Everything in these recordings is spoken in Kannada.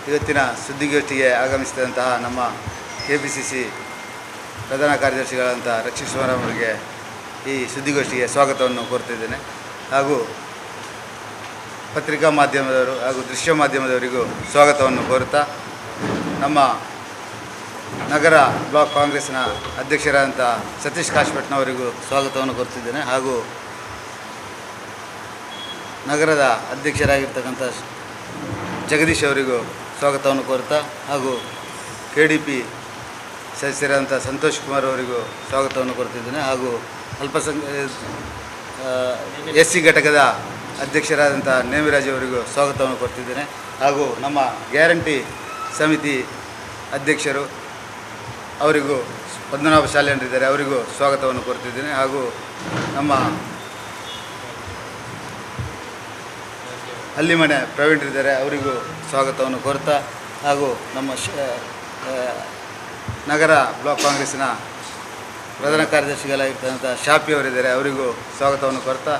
ಇವತ್ತಿನ ಸುದ್ದಿಗೋಷ್ಠಿಗೆ ಆಗಮಿಸಿದಂತಹ ನಮ್ಮ ಕೆಪಿಸಿಸಿ ಪ್ರಧಾನ ಕಾರ್ಯದರ್ಶಿಗಳಂಥ ರಕ್ಷಿತ್ ಅವರಿಗೆ ಈ ಸುದ್ದಿಗೋಷ್ಠಿಗೆ ಸ್ವಾಗತವನ್ನು ಕೋರ್ತಿದ್ದೇನೆ. ಹಾಗೂ ಪತ್ರಿಕಾ ಮಾಧ್ಯಮದವರು ಹಾಗೂ ದೃಶ್ಯ ಮಾಧ್ಯಮದವರಿಗೂ ಸ್ವಾಗತವನ್ನು ಕೋರುತ್ತಾ, ನಮ್ಮ ನಗರ ಬ್ಲಾಕ್ ಕಾಂಗ್ರೆಸ್ನ ಅಧ್ಯಕ್ಷರಾದಂಥ ಸತೀಶ್ ಕಾಶ್ಮಟ್ನವರಿಗೂ ಸ್ವಾಗತವನ್ನು ಕೋರ್ತಿದ್ದೇನೆ. ಹಾಗೂ ನಗರದ ಅಧ್ಯಕ್ಷರಾಗಿರ್ತಕ್ಕಂಥ ಜಗದೀಶ್ ಅವರಿಗೂ ಸ್ವಾಗತವನ್ನು ಕೋರುತ್ತಾ, ಹಾಗೂ KDP ಸದಸ್ಯರಾದಂಥ ಸಂತೋಷ್ ಕುಮಾರ್ ಅವರಿಗೂ ಸ್ವಾಗತವನ್ನು ಕೋರ್ತಿದ್ದೇನೆ. ಹಾಗೂ SC ಘಟಕದ ಅಧ್ಯಕ್ಷರಾದಂಥ ನೇಮಿರಾಜ್ ಅವರಿಗೂ ಸ್ವಾಗತವನ್ನು ಕೊಡ್ತಿದ್ದೇನೆ. ಹಾಗೂ ನಮ್ಮ ಗ್ಯಾರಂಟಿ ಸಮಿತಿ ಅಧ್ಯಕ್ಷರು ಅವರಿಗೂ ಪದ್ಮನಾಭ ಶಾಲೆಯರಿದ್ದಾರೆ, ಅವರಿಗೂ ಸ್ವಾಗತವನ್ನು ಕೋರ್ತಿದ್ದೇನೆ. ಹಾಗೂ ನಮ್ಮ ಹಳ್ಳಿಮನೆ ಪ್ರವೀಣರಿದ್ದಾರೆ, ಅವರಿಗೂ ಸ್ವಾಗತವನ್ನು ಕೋರ್ತಾ, ಹಾಗೂ ನಮ್ಮ ನಗರ ಬ್ಲಾಕ್ ಕಾಂಗ್ರೆಸ್ಸಿನ ಪ್ರಧಾನ ಕಾರ್ಯದರ್ಶಿಗಳಾಗಿರ್ತಕ್ಕಂಥ ಶಾಪಿ ಅವರಿದ್ದಾರೆ, ಅವರಿಗೂ ಸ್ವಾಗತವನ್ನು ಕೋರ್ತಾ,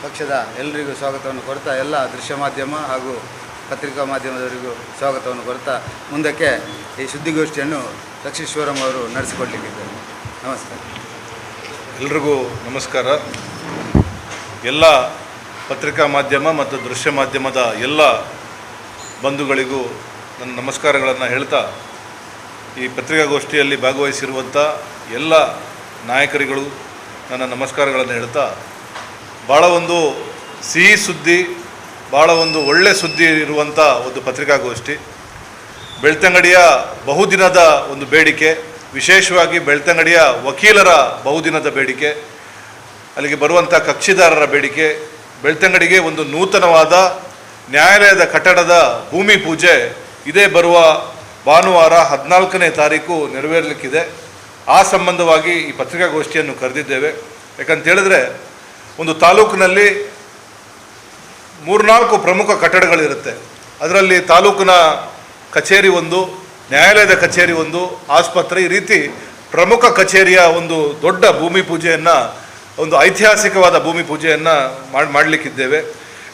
ಪಕ್ಷದ ಎಲ್ಲರಿಗೂ ಸ್ವಾಗತವನ್ನು ಕೋರ್ತಾ, ಎಲ್ಲ ದೃಶ್ಯ ಮಾಧ್ಯಮ ಹಾಗೂ ಪತ್ರಿಕಾ ಮಾಧ್ಯಮದವರಿಗೂ ಸ್ವಾಗತವನ್ನು ಕೋರ್ತಾ, ಮುಂದಕ್ಕೆ ಈ ಸುದ್ದಿಗೋಷ್ಠಿಯನ್ನು ರಕ್ಷೀಶ್ವರಂ ಅವರು ನಡೆಸಿಕೊಡಲಿಕ್ಕಿದ್ದಾರೆ. ನಮಸ್ಕಾರ. ಎಲ್ರಿಗೂ ನಮಸ್ಕಾರ. ಎಲ್ಲ ಪತ್ರಿಕಾ ಮಾಧ್ಯಮ ಮತ್ತು ದೃಶ್ಯ ಮಾಧ್ಯಮದ ಎಲ್ಲ ಬಂಧುಗಳಿಗೂ ನನ್ನ ನಮಸ್ಕಾರಗಳನ್ನು ಹೇಳ್ತಾ, ಈ ಪತ್ರಿಕಾಗೋಷ್ಠಿಯಲ್ಲಿ ಭಾಗವಹಿಸಿರುವಂಥ ಎಲ್ಲ ನಾಯಕರುಗಳು ನನ್ನ ನಮಸ್ಕಾರಗಳನ್ನು ಹೇಳ್ತಾ, ಭಾಳ ಒಂದು ಸಿಹಿ ಸುದ್ದಿ, ಭಾಳ ಒಂದು ಒಳ್ಳೆ ಸುದ್ದಿ ಇರುವಂಥ ಒಂದು ಪತ್ರಿಕಾಗೋಷ್ಠಿ. ಬೆಳ್ತಂಗಡಿಯ ಬಹುದಿನದ ಒಂದು ಬೇಡಿಕೆ, ವಿಶೇಷವಾಗಿ ಬೆಳ್ತಂಗಡಿಯ ವಕೀಲರ ಬಹುದಿನದ ಬೇಡಿಕೆ, ಅಲ್ಲಿಗೆ ಬರುವಂಥ ಕಕ್ಷಿದಾರರ ಬೇಡಿಕೆ, ಬೆಳ್ತಂಗಡಿಗೆ ಒಂದು ನೂತನವಾದ ನ್ಯಾಯಾಲಯದ ಕಟ್ಟಡದ ಭೂಮಿ ಪೂಜೆ ಇದೇ ಬರುವ ಭಾನುವಾರ 14ನೇ ತಾರೀಕು ನೆರವೇರಲಿಕ್ಕಿದೆ. ಆ ಸಂಬಂಧವಾಗಿ ಈ ಪತ್ರಿಕಾಗೋಷ್ಠಿಯನ್ನು ಕರೆದಿದ್ದೇವೆ. ಯಾಕಂತೇಳಿದ್ರೆ, ಒಂದು ತಾಲೂಕಿನಲ್ಲಿ 3-4 ಪ್ರಮುಖ ಕಟ್ಟಡಗಳಿರುತ್ತೆ. ಅದರಲ್ಲಿ ತಾಲೂಕಿನ ಕಚೇರಿ ಒಂದು, ನ್ಯಾಯಾಲಯದ ಕಚೇರಿ ಒಂದು, ಆಸ್ಪತ್ರೆ, ಈ ರೀತಿ ಪ್ರಮುಖ ಕಚೇರಿಯ ಒಂದು ದೊಡ್ಡ ಭೂಮಿ ಪೂಜೆಯನ್ನು, ಒಂದು ಐತಿಹಾಸಿಕವಾದ ಭೂಮಿ ಪೂಜೆಯನ್ನು ಮಾಡಲಿಕ್ಕಿದ್ದೇವೆ.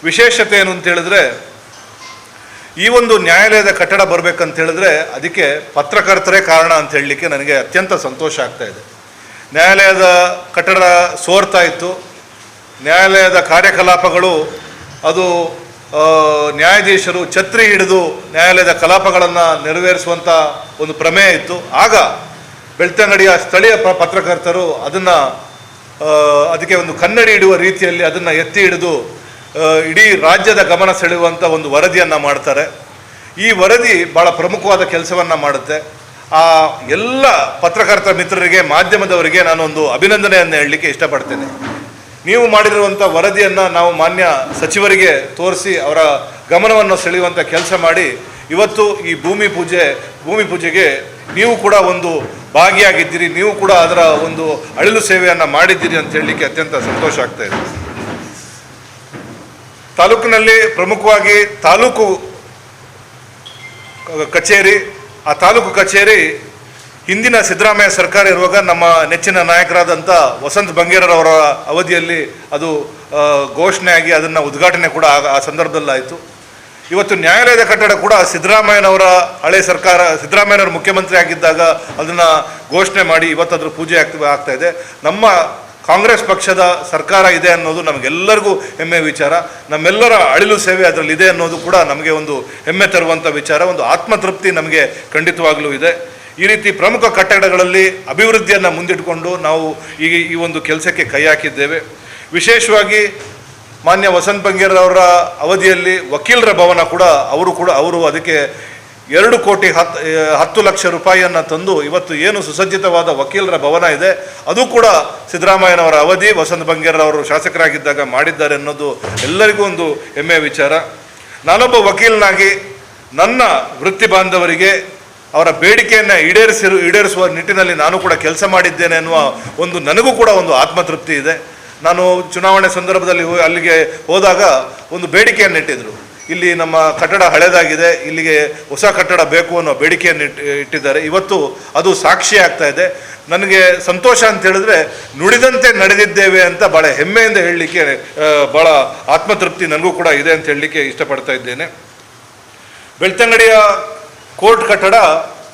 ವಿಶೇಷತೆ ಏನು ಅಂತೇಳಿದ್ರೆ, ಈ ಒಂದು ನ್ಯಾಯಾಲಯದ ಕಟ್ಟಡ ಬರಬೇಕಂತೇಳಿದ್ರೆ ಅದಕ್ಕೆ ಪತ್ರಕರ್ತರೇ ಕಾರಣ ಅಂತ ಹೇಳಲಿಕ್ಕೆ ನನಗೆ ಅತ್ಯಂತ ಸಂತೋಷ ಆಗ್ತಾ ಇದೆ. ನ್ಯಾಯಾಲಯದ ಕಟ್ಟಡ ಸೋರ್ತಾ ಇತ್ತು, ನ್ಯಾಯಾಲಯದ ಕಾರ್ಯಕಲಾಪಗಳು ಅದು ನ್ಯಾಯಾಧೀಶರು ಛತ್ರಿ ಹಿಡಿದು ನ್ಯಾಯಾಲಯದ ಕಲಾಪಗಳನ್ನು ನೆರವೇರಿಸುವಂಥ ಒಂದು ಪ್ರಮೇಯ ಇತ್ತು. ಆಗ ಬೆಳ್ತಂಗಡಿಯ ಸ್ಥಳೀಯ ಪತ್ರಕರ್ತರು ಅದಕ್ಕೆ ಒಂದು ಕನ್ನಡಿ ಇಡುವ ರೀತಿಯಲ್ಲಿ ಅದನ್ನು ಎತ್ತಿ ಹಿಡಿದು ಇಡೀ ರಾಜ್ಯದ ಗಮನ ಸೆಳೆಯುವಂಥ ಒಂದು ವರದಿಯನ್ನು ಮಾಡ್ತಾರೆ. ಈ ವರದಿ ಭಾಳ ಪ್ರಮುಖವಾದ ಕೆಲಸವನ್ನು ಮಾಡುತ್ತೆ. ಆ ಎಲ್ಲ ಪತ್ರಕರ್ತ ಮಿತ್ರರಿಗೆ, ಮಾಧ್ಯಮದವರಿಗೆ ನಾನೊಂದು ಅಭಿನಂದನೆಯನ್ನು ಹೇಳಲಿಕ್ಕೆ ಇಷ್ಟಪಡ್ತೇನೆ. ನೀವು ಮಾಡಿರುವಂಥ ವರದಿಯನ್ನು ನಾವು ಮಾನ್ಯ ಸಚಿವರಿಗೆ ತೋರಿಸಿ ಅವರ ಗಮನವನ್ನು ಸೆಳೆಯುವಂಥ ಕೆಲಸ ಮಾಡಿ, ಇವತ್ತು ಈ ಭೂಮಿ ಪೂಜೆಗೆ ನೀವು ಕೂಡ ಒಂದು ಭಾಗಿಯಾಗಿದ್ದೀರಿ, ನೀವು ಕೂಡ ಅದರ ಒಂದು ಅಳಿಲು ಸೇವೆಯನ್ನು ಮಾಡಿದ್ದೀರಿ ಅಂತ ಹೇಳಲಿಕ್ಕೆ ಅತ್ಯಂತ ಸಂತೋಷ ಆಗ್ತಾ ಇದೆ. ತಾಲೂಕಿನಲ್ಲಿ ಪ್ರಮುಖವಾಗಿ ತಾಲೂಕು ಕಚೇರಿ, ಆ ತಾಲೂಕು ಕಚೇರಿ ಹಿಂದಿನ ಸಿದ್ದರಾಮಯ್ಯ ಸರ್ಕಾರ ಇರುವಾಗ ನಮ್ಮ ನೆಚ್ಚಿನ ನಾಯಕರಾದಂಥ ವಸಂತ್ ಬಂಗೇರವರ ಅವಧಿಯಲ್ಲಿ ಅದು ಘೋಷಣೆಯಾಗಿ ಅದನ್ನು ಉದ್ಘಾಟನೆ ಕೂಡ ಆ ಸಂದರ್ಭದಲ್ಲಾಯಿತು. ಇವತ್ತು ನ್ಯಾಯಾಲಯದ ಕಟ್ಟಡ ಕೂಡ ಸಿದ್ದರಾಮಯ್ಯನವರ ಹಳೆ ಸರ್ಕಾರ, ಸಿದ್ದರಾಮಯ್ಯನವರು ಮುಖ್ಯಮಂತ್ರಿ ಆಗಿದ್ದಾಗ ಅದನ್ನು ಘೋಷಣೆ ಮಾಡಿ ಇವತ್ತು ಅದ್ರ ಪೂಜೆ ಆಗ್ತಾ ಇದೆ. ನಮ್ಮ ಕಾಂಗ್ರೆಸ್ ಪಕ್ಷದ ಸರ್ಕಾರ ಇದೆ ಅನ್ನೋದು ನಮಗೆಲ್ಲರಿಗೂ ಹೆಮ್ಮೆ ವಿಚಾರ. ನಮ್ಮೆಲ್ಲರ ಅಳಿಲು ಸೇವೆ ಅದರಲ್ಲಿದೆ ಅನ್ನೋದು ಕೂಡ ನಮಗೆ ಒಂದು ಹೆಮ್ಮೆ ತರುವಂಥ ವಿಚಾರ, ಒಂದು ಆತ್ಮತೃಪ್ತಿ ನಮಗೆ ಖಂಡಿತವಾಗಲೂ ಇದೆ. ಈ ರೀತಿ ಪ್ರಮುಖ ಕಟ್ಟಡಗಳಲ್ಲಿ ಅಭಿವೃದ್ಧಿಯನ್ನು ಮುಂದಿಟ್ಟುಕೊಂಡು ನಾವು ಈ ಒಂದು ಕೆಲಸಕ್ಕೆ ಕೈ ಹಾಕಿದ್ದೇವೆ. ವಿಶೇಷವಾಗಿ ಮಾನ್ಯ ವಸಂತ್ ಬಂಗೇರವರ ಅವಧಿಯಲ್ಲಿ ವಕೀಲರ ಭವನ ಕೂಡ ಅವರು ಅದಕ್ಕೆ 2,10,00,000 ರೂಪಾಯಿಯನ್ನು ತಂದು ಇವತ್ತು ಏನು ಸುಸಜ್ಜಿತವಾದ ವಕೀಲರ ಭವನ ಇದೆ, ಅದು ಕೂಡ ಸಿದ್ದರಾಮಯ್ಯನವರ ಅವಧಿ, ವಸಂತ್ ಬಂಗೇರವರು ಶಾಸಕರಾಗಿದ್ದಾಗ ಮಾಡಿದ್ದಾರೆ ಅನ್ನೋದು ಎಲ್ಲರಿಗೂ ಒಂದು ಹೆಮ್ಮೆಯ ವಿಚಾರ. ನಾನೊಬ್ಬ ವಕೀಲನಾಗಿ ನನ್ನ ವೃತ್ತಿ ಬಾಂಧವರಿಗೆ ಅವರ ಬೇಡಿಕೆಯನ್ನು ಈಡೇರಿಸುವ ನಿಟ್ಟಿನಲ್ಲಿ ನಾನು ಕೂಡ ಕೆಲಸ ಮಾಡಿದ್ದೇನೆ ಅನ್ನುವ ಒಂದು ನನಗೂ ಕೂಡ ಒಂದು ಆತ್ಮತೃಪ್ತಿ ಇದೆ. ನಾನು ಚುನಾವಣೆ ಸಂದರ್ಭದಲ್ಲಿ ಅಲ್ಲಿಗೆ ಹೋದಾಗ ಒಂದು ಬೇಡಿಕೆಯನ್ನು ಇಟ್ಟಿದ್ದರು. ಇಲ್ಲಿ ನಮ್ಮ ಕಟ್ಟಡ ಹಳೆದಾಗಿದೆ, ಇಲ್ಲಿಗೆ ಹೊಸ ಕಟ್ಟಡ ಬೇಕು ಅನ್ನೋ ಬೇಡಿಕೆಯನ್ನು ಇಟ್ಟಿದ್ದಾರೆ. ಇವತ್ತು ಅದು ಸಾಕ್ಷಿ ಆಗ್ತಾ ಇದೆ. ನನಗೆ ಸಂತೋಷ ಅಂತ ಹೇಳಿದ್ರೆ, ನುಡಿದಂತೆ ನಡೆದಿದ್ದೇವೆ ಅಂತ ಭಾಳ ಹೆಮ್ಮೆಯಿಂದ ಹೇಳಲಿಕ್ಕೆ ಭಾಳ ಆತ್ಮತೃಪ್ತಿ ನನಗೂ ಕೂಡ ಇದೆ ಅಂತ ಹೇಳಲಿಕ್ಕೆ ಇಷ್ಟಪಡ್ತಾ ಇದ್ದೇನೆ. ಬೆಳ್ತಂಗಡಿಯ ಕೋರ್ಟ್ ಕಟ್ಟಡ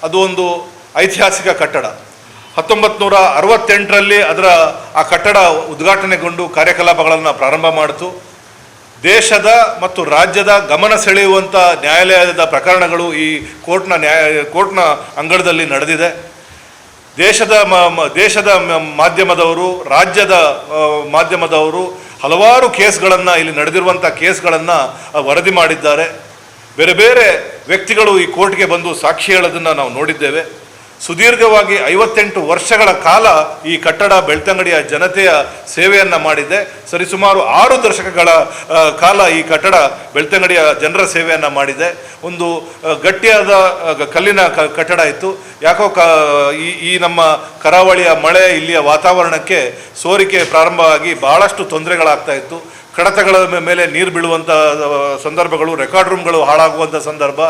ಅದು ಒಂದು ಐತಿಹಾಸಿಕ ಕಟ್ಟಡ. 1968ರಲ್ಲಿ ಆ ಕಟ್ಟಡ ಉದ್ಘಾಟನೆಗೊಂಡು ಕಾರ್ಯಕಲಾಪಗಳನ್ನು ಪ್ರಾರಂಭ ಮಾಡಿತು. ದೇಶದ ಮತ್ತು ರಾಜ್ಯದ ಗಮನ ಸೆಳೆಯುವಂಥ ನ್ಯಾಯಾಲಯದ ಪ್ರಕರಣಗಳು ಈ ಕೋರ್ಟ್ನ ಅಂಗಳದಲ್ಲಿ ನಡೆದಿದೆ. ದೇಶದ ಮಾಧ್ಯಮದವರು, ರಾಜ್ಯದ ಮಾಧ್ಯಮದವರು ಹಲವಾರು ಕೇಸ್ಗಳನ್ನು, ಇಲ್ಲಿ ನಡೆದಿರುವಂಥ ಕೇಸ್ಗಳನ್ನು ವರದಿ ಮಾಡಿದ್ದಾರೆ. ಬೇರೆ ಬೇರೆ ವ್ಯಕ್ತಿಗಳು ಈ ಕೋರ್ಟ್ಗೆ ಬಂದು ಸಾಕ್ಷಿ ಹೇಳೋದನ್ನು ನಾವು ನೋಡಿದ್ದೇವೆ. ಸುದೀರ್ಘವಾಗಿ 58 ವರ್ಷಗಳ ಕಾಲ ಈ ಕಟ್ಟಡ ಬೆಳ್ತಂಗಡಿಯ ಜನತೆಯ ಸೇವೆಯನ್ನು ಮಾಡಿದೆ. ಸರಿಸುಮಾರು 6 ದಶಕಗಳ ಕಾಲ ಈ ಕಟ್ಟಡ ಬೆಳ್ತಂಗಡಿಯ ಜನರ ಸೇವೆಯನ್ನು ಮಾಡಿದೆ. ಒಂದು ಗಟ್ಟಿಯಾದ ಕಲ್ಲಿನ ಕಟ್ಟಡ ಇತ್ತು. ಯಾಕೋ ಈ ನಮ್ಮ ಕರಾವಳಿಯ ಮಳೆ, ಇಲ್ಲಿಯ ವಾತಾವರಣಕ್ಕೆ ಸೋರಿಕೆ ಪ್ರಾರಂಭವಾಗಿ ಬಹಳಷ್ಟು ತೊಂದರೆಗಳಾಗ್ತಾ ಇತ್ತು. ಕಡತಗಳ ಮೇಲೆ ನೀರು ಬೀಳುವಂಥ ಸಂದರ್ಭಗಳು, ರೆಕಾರ್ಡ್ ರೂಮ್ಗಳು ಹಾಳಾಗುವಂಥ ಸಂದರ್ಭ,